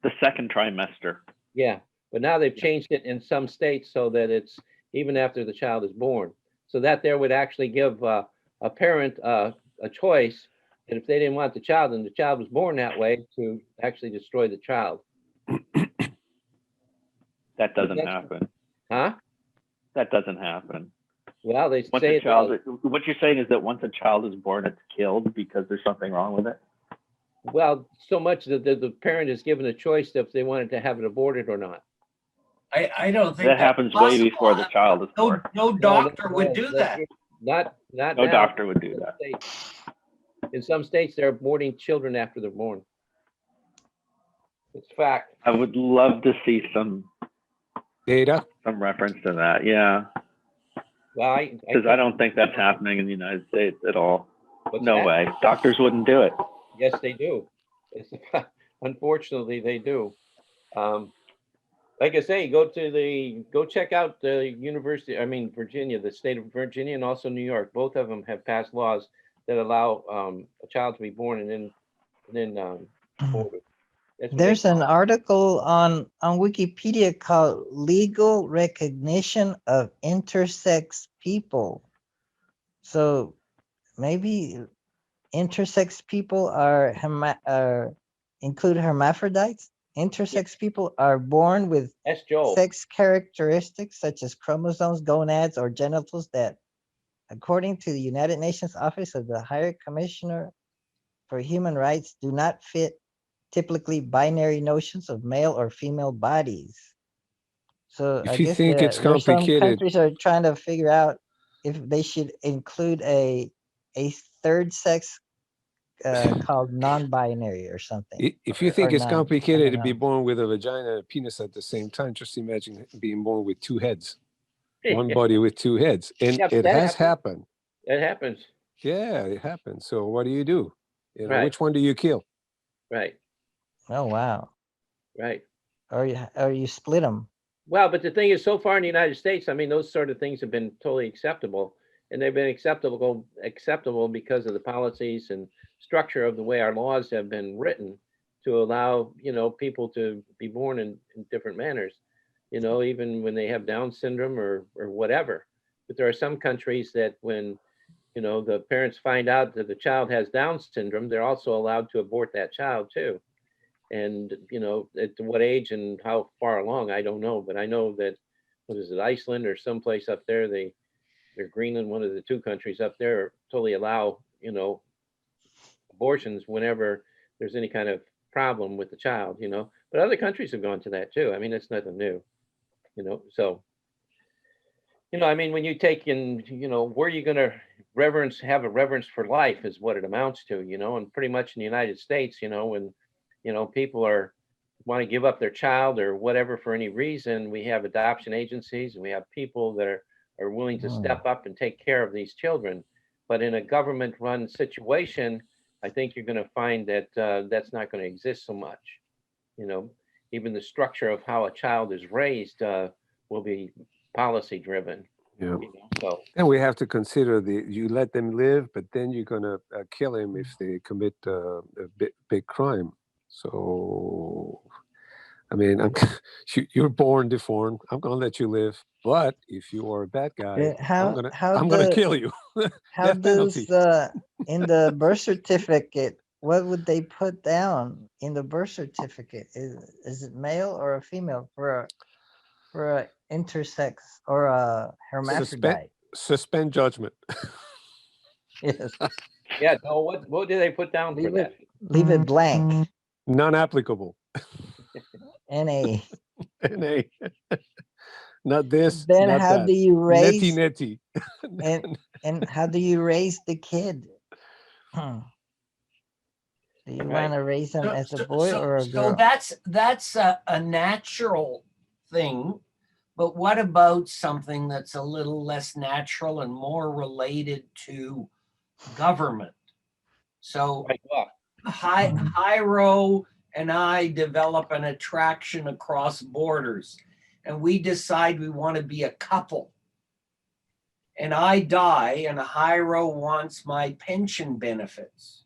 The second trimester. Yeah, but now they've changed it in some states so that it's even after the child is born. So that there would actually give a parent a choice that if they didn't want the child and the child was born that way, to actually destroy the child. That doesn't That's- happen. Huh? That doesn't happen. Well, they Once say a it child, does. what you're saying is that once a child is born, it's killed because there's something wrong with it. Well, so much that the parent is given a choice if they wanted to have it aborted or not. I don't think That that's happens way possible. before the child is born. No doctor would do No, that. Not No now. doctor would do In some that. states- In some states, they're aborting children after they're born. It's fact. I would love to see some Data. reference to that. Yeah, Well, because I don't think that's happening in the United States at all. What's No that? way. Doctors wouldn't do it. Yes, they do. It's, unfortunately, they do. Like I say, go check out the university. I mean, Virginia, the state of Virginia, and also New York. Both of them have passed laws that allow a child to be born and then aborted. That's what they There's an call it. article on Wikipedia called "Legal Recognition of Intersex People." So maybe intersex people include hermaphrodites. Intersex people are born with That's Joel. sex characteristics such as chromosomes, gonads, or genitals that, according to the United Nations Office of the High Commissioner for Human Rights, do not fit typically binary notions of male or female bodies. So If I you guess think it's there's some complicated- countries are trying to figure out if they should include a third sex called non-binary or something. If you or think it's none. I complicated to don't be know. born with a vagina and a penis at the same time, just imagine being born with two heads, one body with two heads. And Yeah, but it that has happens. happened. It happens. Yeah, it happens. So what do? You know, Right. which one do you kill? Right. Oh wow. Right. Or you split them. Well, but the thing is, so far in the United States, I mean, those sort of things have been totally acceptable, and they've been acceptable because of the policies and structure of the way our laws have been written to allow, people to be born in different manners. you know, even when they have Down syndrome or whatever. But there are some countries that when, you know, the parents find out that the child has Down syndrome, they're also allowed to abort that child too. And, you know, at what age and how far along, I don't know. But I know that, what is it, Iceland or someplace up there, they're Greenland, one of the two countries up there, totally allow, you know, abortions whenever there's any kind of problem with the child, you know. But other countries have gone to that too. I mean, it's nothing new, you know. So, you know, I mean, when you take in, you know, where you're going to have a reverence for life is what it amounts to, you know. And pretty much in the United States, you know, when, you know, people want to give up their child or whatever for any reason, we have adoption agencies and we have people that are willing to step up and take care of these children. But in a government-run situation, I think you're going to find that that's not going to exist so much. You know, even the structure of how a child is raised will be policy driven. Yeah. You know, so. And we have to consider you let them live, but then you're gonna kill him if they commit a big crime. So, I mean, you're born deformed. I'm gonna let you live, but if you are a bad guy, I'm gonna kill you. How does in the birth certificate? What would they put down in the birth certificate? Is it male or a female for a intersex or a hermaphrodite? Suspend judgment. Yes. Yeah. No. What do they put down for that? Leave it blank. Non-applicable. NA. NA. Not this. Then not how that. do you raise Netty. and how do you raise the kid? Do you want to raise him as a boy or a girl? So that's a natural thing. But what about something that's a little less natural and more related to government? So Jairo and I develop an attraction across borders, and we decide we want to be a couple. And I die, and Jairo wants my pension benefits.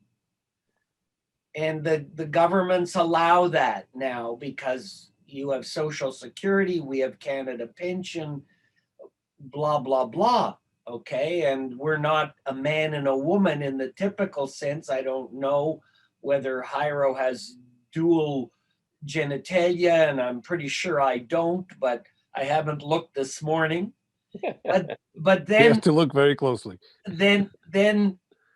And the governments allow that now because you have Social Security, we have Canada Pension, blah, blah, blah. Okay. And we're not a man and a woman in the typical sense. I don't know whether Jairo has dual genitalia, and I'm pretty sure I don't, but I haven't looked this morning. But then you have to look very closely. Then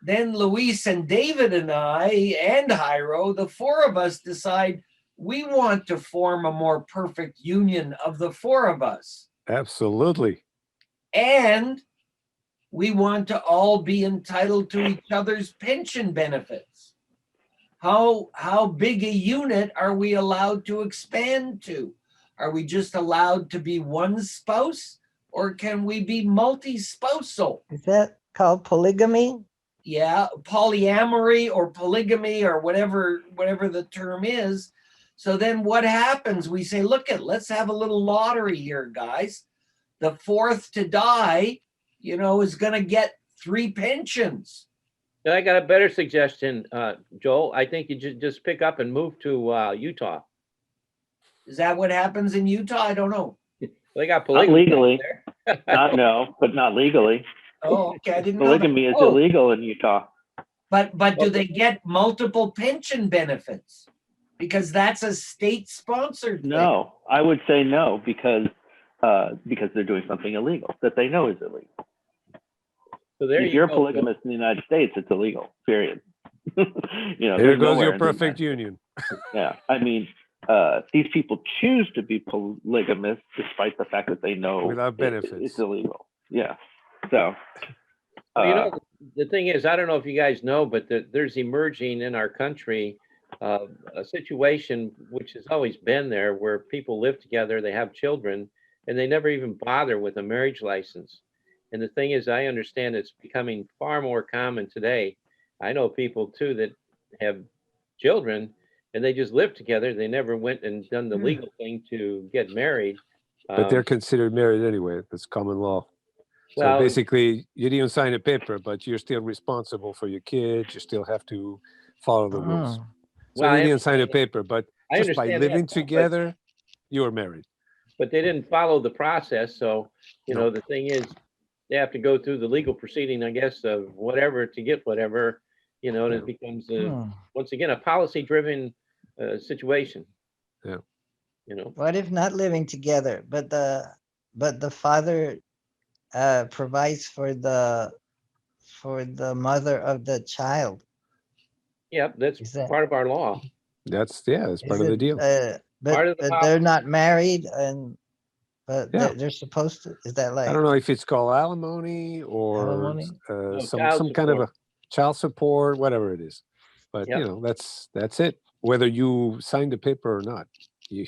Luis and David and I and Jairo, the four of us decide we want to form a more perfect union of the four of us. Absolutely. And we want to all be entitled to each other's pension benefits. How big a unit are we allowed to expand to? Are we just allowed to be one spouse, or can we be multi-spousal? Is that called polygamy? Yeah, polyamory or polygamy or whatever the term is. So then what happens? We say, let's have a little lottery here, guys. The fourth to die, you know, is going to get 3 pensions. I got a better suggestion, Joel. I think you just pick up and move to Utah. Is that what happens in Utah? I don't know. They got polygamy. Not legally. But not legally. Oh, okay. I didn't know polygamy is illegal in Utah. But do they get multiple pension benefits? Because that's a state-sponsored thing. No, I would say no, because they're doing something illegal that they know is illegal. So there if you're polygamous in the United States, it's illegal. Period. You know, there goes your perfect union. Yeah, I mean, these people choose to be polygamous despite the fact that they know without benefits. It's illegal. Yeah. So, well, you know, the thing is, I don't know if you guys know, but there's emerging in our country a situation which has always been there, where people live together, they have children, and they never even bother with a marriage license. And the thing is, I understand it's becoming far more common today. I know people too that have children and they just live together. They never went and done the legal thing to get married. But they're considered married anyway. That's common law. So basically, you didn't sign a paper, but you're still responsible for your kids. You still have to follow the rules. So you didn't sign a paper, but just by living together, you are married. but they didn't follow the process. So, you know, the thing is, they have to go through the legal proceeding, I guess, of whatever to get whatever, you know, and it becomes, once again, a policy-driven situation. Yeah. You know, What if not living together, but the father provides for the mother of the child? yeah, that's Is that part of our law. That's is part of the it? deal. Part of the But they're not married, and but Yeah. they're supposed to. Is that like I don't know if it's called alimony or alimony? No, some child kind of a support. child support, whatever it is. But Yep. you know, that's it. Whether you sign the paper or not. You,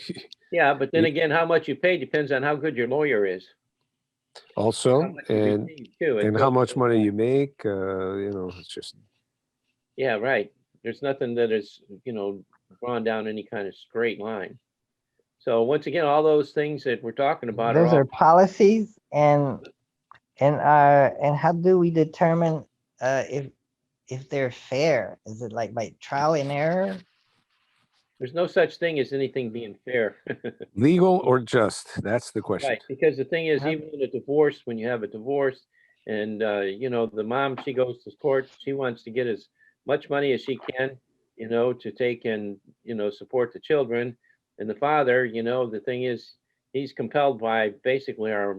Yeah, but then again, how much you pay depends on how good your lawyer is. How also, much you and receive, too. It how goes much both money ways. you make. You know, it's just Yeah, right. There's nothing that is, you know, drawn down any kind of straight line. So once again, all those things that we're talking about are Those all, are policies, and how do we determine if they're fair? Is it like by trial and error? there's no such thing as anything being fair. legal or just. That's the question. Right, because the thing is, How- even in a divorce, when you have a divorce and, you know, the mom, she goes to court, she wants to get as much money as she can, you know, to take and, you know, support the children. And the father, you know, the thing is, he's compelled by basically our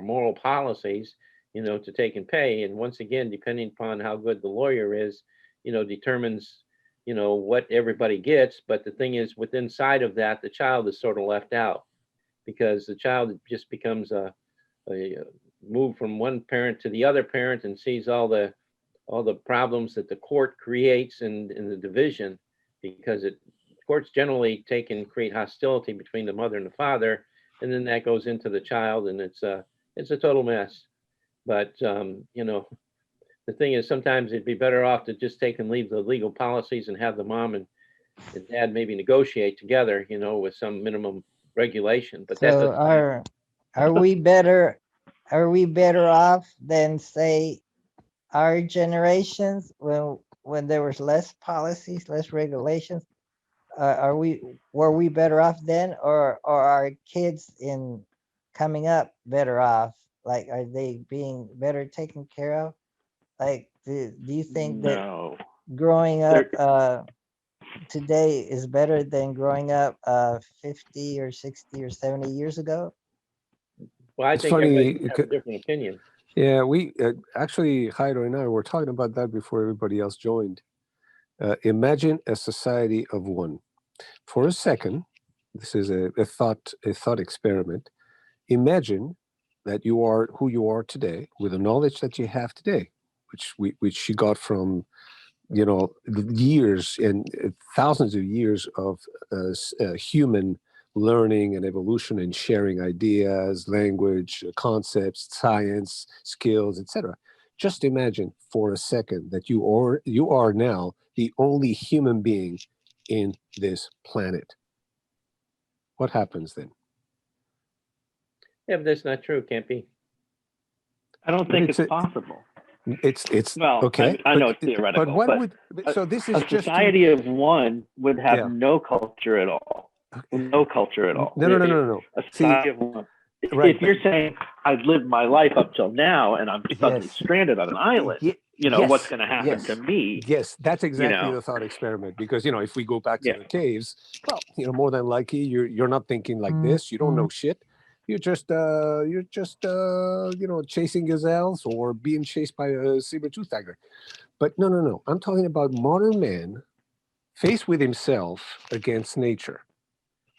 moral policies, you know, to take and pay. And once again, depending upon how good the lawyer is, you know, determines, you know, what everybody gets. But the thing is, within inside of that, the child is sort of left out, because the child just becomes a move from one parent to the other parent and sees all the problems that the court creates in the division, because courts generally take and create hostility between the mother and the father, and then that goes into the child, and it's a total mess. But you know, the thing is, sometimes it'd be better off to just take and leave the legal policies and have the mom and dad maybe negotiate together, you know, with some minimum regulation. But that So doesn't. are we better off than, say, our generations, when there was less policies, less regulations? Were we better off then, or are kids in coming up better off? Like, are they being better taken care of? Like, do you think that No. growing up There- today is better than growing up 50 or 60 or 70 years ago? Well, I It's think everybody funny. can have a different opinion. Yeah, we actually, Jairo and I were talking about that before everybody else joined. Imagine a society of one. For a second, this is a thought experiment. Imagine that you are who you are today with the knowledge that you have today, which you got from, you know, years and thousands of years of human learning and evolution and sharing ideas, language, concepts, science, skills, etc. Just imagine for a second that you are now the only human being in this planet. What happens then? Yeah, but that's not true. Can't be. I don't think it's possible. It's Well, okay. I know it's theoretical, But what but would so this is a just society of one would have Yeah. no culture at all. No culture at all. No. A See, society of one. right, If you're saying I've lived my life up till now and I'm suddenly Yes. stranded on an island, you know, what's going to happen to me? Yes, that's exactly know. the thought experiment. Because, you know, if we go back to Yeah. the caves, well, you know, more than likely you're not thinking like this. You don't know shit. You're just you know, chasing gazelles or being chased by a saber-toothed tiger. But no. I'm talking about modern man faced with himself against nature.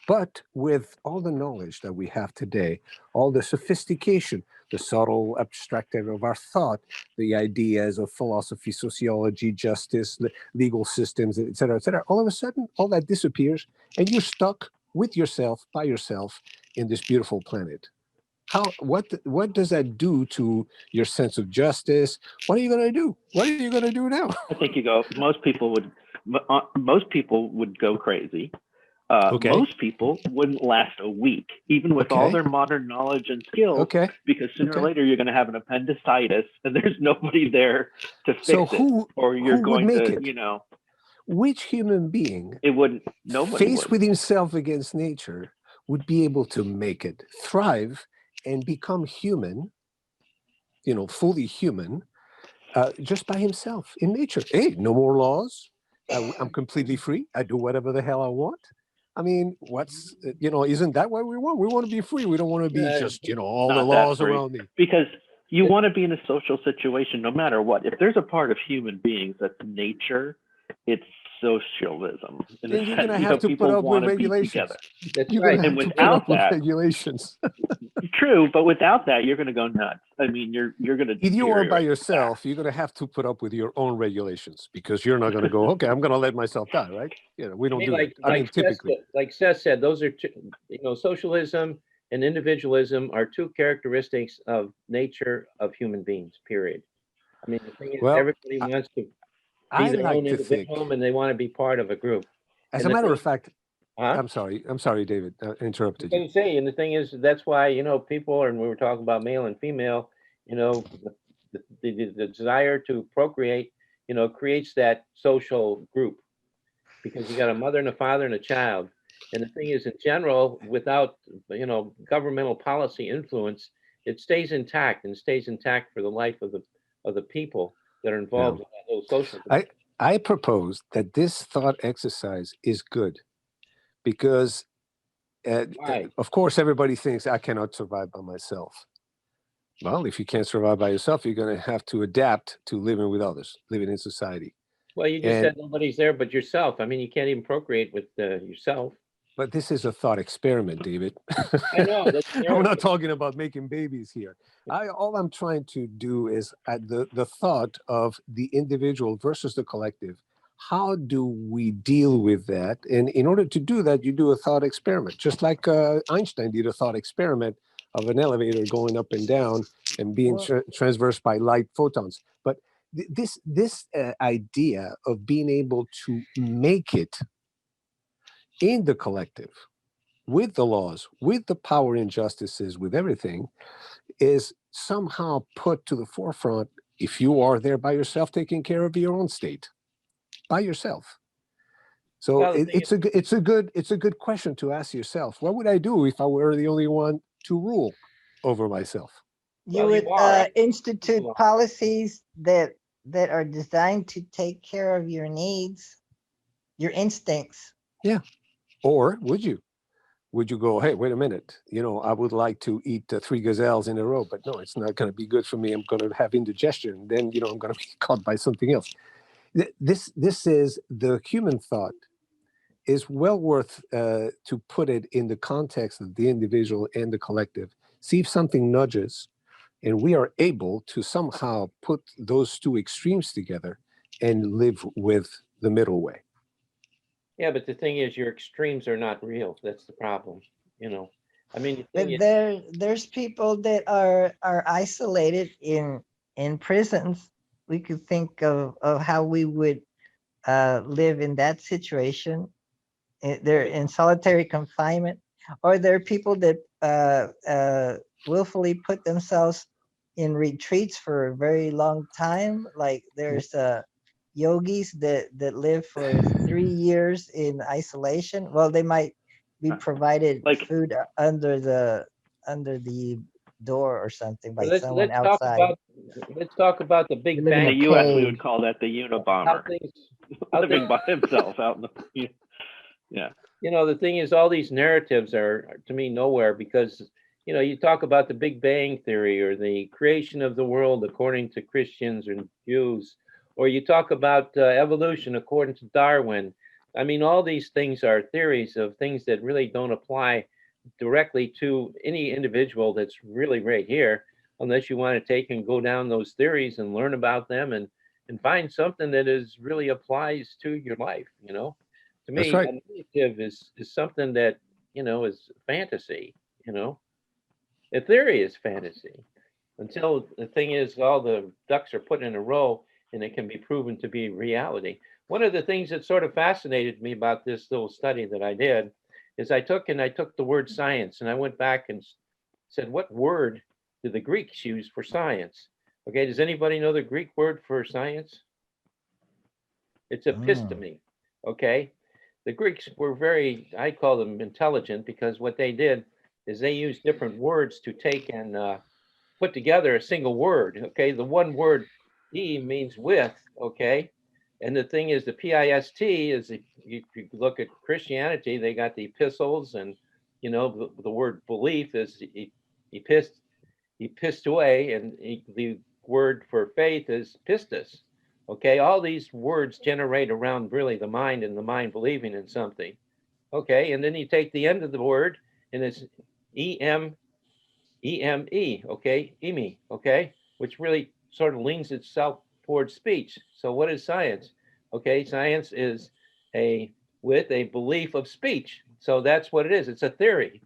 But with all the knowledge that we have today, all the sophistication, the subtle abstracting of our thought, the ideas of philosophy, sociology, justice, legal systems, etc., all of a sudden, all that disappears, and you're stuck with yourself, by yourself, in this beautiful planet. What does that do to your sense of justice? What are you going to do? What are you going to do now? I think most people would go crazy. Okay. Most people wouldn't last a week, even with all their modern knowledge and skills, because sooner or later you're going to have an appendicitis and there's nobody there to fix it. Or you're going to, you know. Which human being Nobody faced would. with himself against nature would be able to make it thrive and become human, fully human, just by himself in nature. Hey, no more laws. I'm completely free. I do whatever the hell I want. I mean, isn't that what we want? We want to be free. We don't want to be just, all the Not that laws free. around me. Because you want to be in a social situation no matter what. If there's a part of human beings that's nature, it's socialism. Then you're going to have to put up with regulations. That's You're right. going to have to put up with regulations. True, but without that, you're going to go nuts. I mean, you're going to. If you are by yourself, you're going to have to put up with your own regulations because you're not going to go, okay, I'm going to let myself die, right? We don't do that. I mean, typically. Like Seth said, those are, socialism and individualism are two characteristics of nature of human beings, period. I mean, the thing is, everybody wants to be their own individual and they want to be part of a group. As a matter of fact, I'm sorry, David, interrupted you. And the thing is, that's why, people, and we were talking about male and female, the desire to procreate, creates that social group because you got a mother and a father and a child. And the thing is, in general, without, governmental policy influence, it stays intact and stays intact for the life of the people that are involved in that whole social group. I propose that this thought exercise is good because, of course, everybody thinks I cannot survive by myself. Well, if you can't survive by yourself, you're going to have to adapt to living with others, living in society. Well, you just said nobody's there but yourself. I mean, you can't even procreate with yourself. But this is a thought experiment, David. I know. I'm not talking about making babies here. All I'm trying to do is the thought of the individual versus the collective. How do we deal with that? And in order to do that, you do a thought experiment, just like Einstein did a thought experiment of an elevator going up and down and being transversed by light photons. But this idea of being able to make it in the collective, with the laws, with the power injustices, with everything, is somehow put to the forefront if you are there by yourself taking care of your own state, by yourself. So it's a good question to ask yourself. What would I do if I were the only one to rule over myself? You would institute policies that are designed to take care of your needs, your instincts. Yeah. Or would you? Would you go, hey, wait a minute, I would like to eat 3 gazelles in a row, but no, it's not going to be good for me. I'm going to have indigestion. Then, I'm going to be caught by something else. This is the human thought is well worth to put it in the context of the individual and the collective. See if something nudges and we are able to somehow put those two extremes together and live with the middle way. Yeah, but the thing is, your extremes are not real. That's the problem. I mean, there's people that are isolated in prisons. We could think of how we would live in that situation. They're in solitary confinement, or there are people that willfully put themselves in retreats for a very long time. Like there's yogis that live for 3 years in isolation. Well, they might be provided food under the door or something by someone outside. Let's talk about the Big Bang. In the U.S., we would call that the Unabomber. Living by himself out in the the thing is, all these narratives are to me nowhere because you talk about the Big Bang theory or the creation of the world according to Christians and Jews. Or you talk about evolution according to Darwin. I mean, all these things are theories of things that really don't apply directly to any individual that's really right here, unless you want to take and go down those theories and learn about them and find something that is really applies to your life. To me, That's right. A narrative is something that is fantasy. A theory is fantasy until the thing is all the ducks are put in a row and it can be proven to be reality. One of the things that sort of fascinated me about this little study that I did is I took the word science and I went back and said, what word did the Greeks use for science? Okay, does anybody know the Greek word for science? It's episteme, okay? the Greeks were very, I call them intelligent, because what they did is they used different words to take and put together a single word. Okay, the one word "e" means with. Okay, and the thing is, the PIST is, if you look at Christianity, they got the epistles, and the word belief is epistoi, and the word for faith is pistis. Okay, all these words generate around really the mind, and the mind believing in something. Okay, and then you take the end of the word, and it's em eme. Okay, eme. Okay, which really sort of leans itself towards speech. So what is science? Okay, science is with a belief of speech. So that's what it is. It's a theory,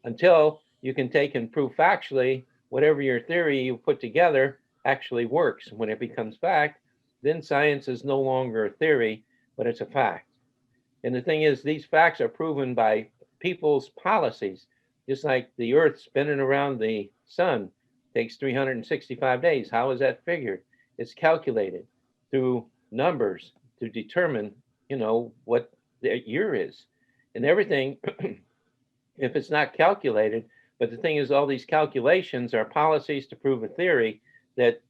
until you can take and prove factually whatever your theory you put together actually works. When it becomes fact, then science is no longer a theory, but it's a fact. And the thing is, these facts are proven by people's policies. Just like the Earth spinning around the sun takes 365 days. How is that figured? It's calculated through numbers to determine, what the year is. And everything, if it's not calculated, but the thing is, all these calculations are policies to prove a theory that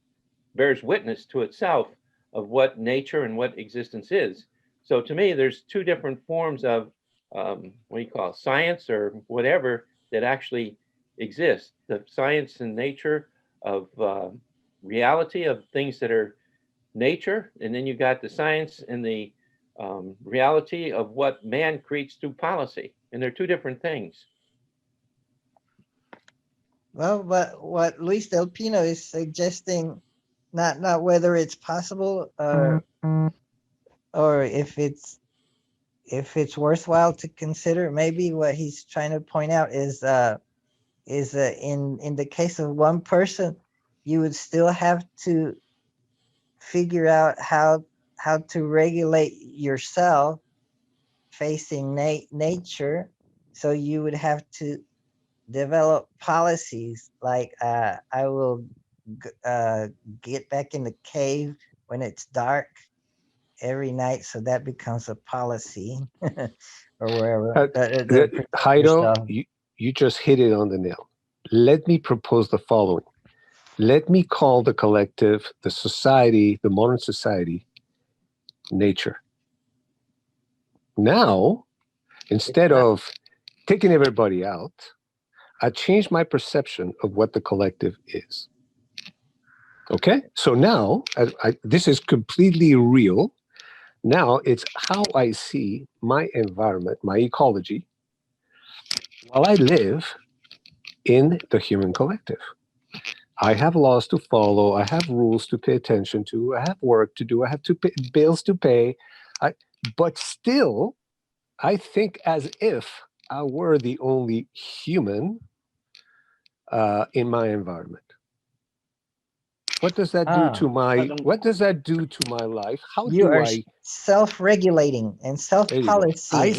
bears witness to itself of what nature and what existence is. So to me, there's two different forms of what do you call it, science or whatever that actually exist. The science and nature of reality of things that are nature, and then you got the science and the reality of what man creates through policy, and they're two different things. Well, but what Luis Del Pino is suggesting, not whether it's possible or if it's worthwhile to consider. Maybe what he's trying to point out is in the case of one person, you would still have to figure out how to regulate yourself facing nature. So you would have to develop policies like I will get back in the cave when it's dark every night, so that becomes a policy or wherever. Jairo, you just hit it on the nail. Let me propose the following. Let me call the collective, the society, the modern society, nature. Now, instead of taking everybody out, I changed my perception of what the collective is. Okay? So now, this is completely real. Now it's how I see my environment, my ecology, while I live in the human collective. I have laws to follow. I have rules to pay attention to. I have work to do. I have bills to pay. But still, I think as if I were the only human in my environment. What does that do to my? What does that do to my life? How do I self-regulating and self-policy? I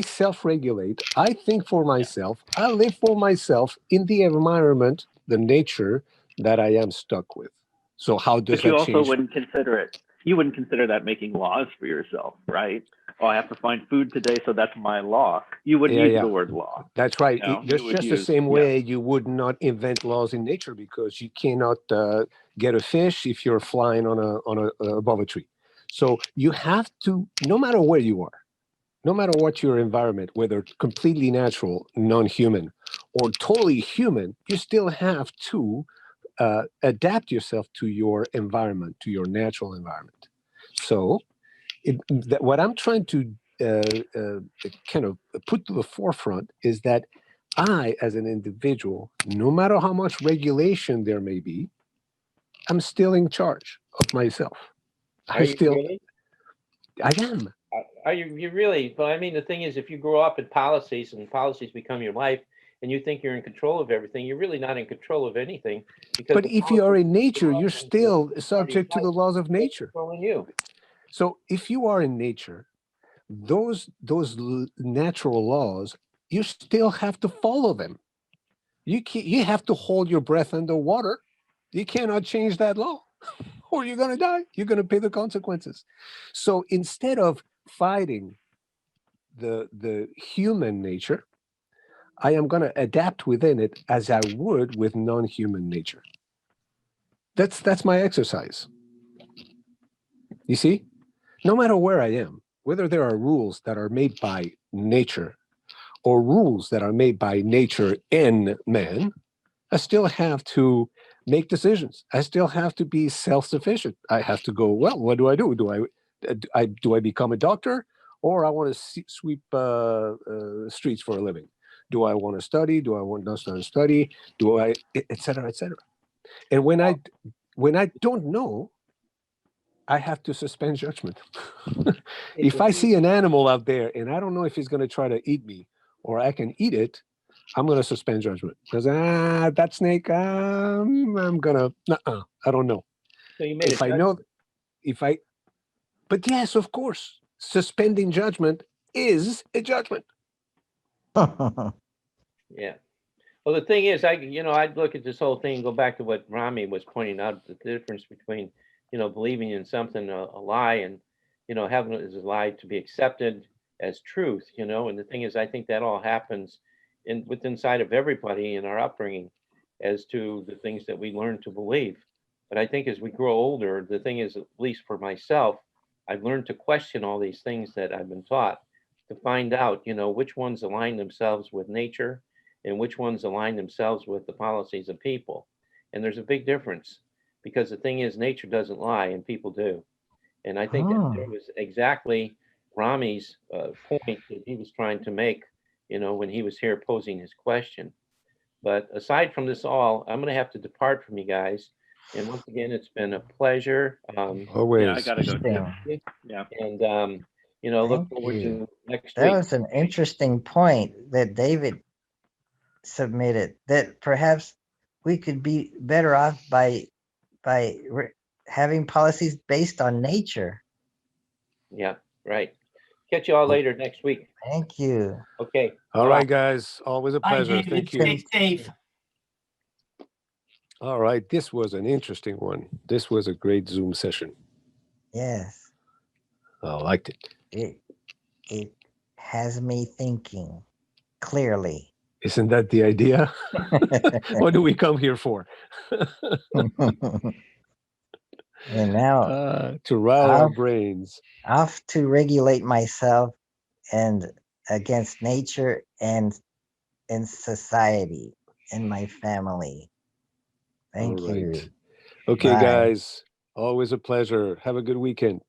self-regulate. I think for myself. I live for myself in the environment, the nature that I am stuck with. So how does that change? But you also wouldn't consider it. You wouldn't consider that making laws for yourself, right? Oh, I have to find food today, so that's my law. You wouldn't use the word law. That's right. There's just the same way you would not invent laws in nature, because you cannot get a fish if you're flying above a tree. So you have to, no matter where you are, no matter what your environment, whether completely natural, non-human, or totally human, you still have to adapt yourself to your environment, to your natural environment. So what I'm trying to kind of put to the forefront is that I, as an individual, no matter how much regulation there may be, I'm still in charge of myself. Really? I am. Are you really? But I mean, the thing is, if you grow up in policies and policies become your life, and you think you're in control of everything, you're really not in control of anything. But if you are in nature, you're still subject to the laws of nature. Controlling you. So if you are in nature, those natural laws, you still have to follow them. You have to hold your breath underwater. You cannot change that law, or you're going to die. You're going to pay the consequences. So instead of fighting the human nature, I am going to adapt within it as I would with non-human nature. That's my exercise. You see, no matter where I am, whether there are rules that are made by nature or rules that are made by nature and man, I still have to make decisions. I still have to be self-sufficient. I have to go, well, what do? Do I become a doctor, or I want to sweep streets for a living? Do I want to study? Do I want not to study? Do I, et cetera, et cetera. And when I don't know, I have to suspend judgment. If I see an animal out there and I don't know if he's going to try to eat me or I can eat it, I'm going to suspend judgment because that snake, I'm going to, I don't know. So you made If I know, but yes, of course, suspending judgment is a judgment. Yeah. Well, the thing is, I'd look at this whole thing and go back to what Rami was pointing out, the difference between, believing in something, a lie, and, having it as a lie to be accepted as truth, and the thing is, I think that all happens inside of everybody in our upbringing as to the things that we learn to believe. But I think as we grow older, the thing is, at least for myself, I've learned to question all these things that I've been taught to find out, which ones align themselves with nature and which ones align themselves with the policies of people. And there's a big difference because the thing is, nature doesn't lie and people do. And I think that was exactly Rami's point that he was trying to make, when he was here posing his question. But aside from this all, I'm going to have to depart from you guys. And once again, it's been a pleasure. Always. Yeah, I gotta go too. Yeah. And, look forward to next That week. was an interesting point that David submitted, that perhaps we could be better off by having policies based on nature. Yeah, right. Catch you all later next week. Thank you. Okay. All right, guys. Always a Bye, pleasure. David. Thank you. Stay safe. All right. This was an interesting one. This was a great Zoom session. Yes. I liked it. It has me thinking clearly. Isn't that the idea? What do we come here for? And now To rile our brains. off to regulate myself and against nature and society and my family. Thank you. Okay, Bye. guys. Always a pleasure. Have a good weekend.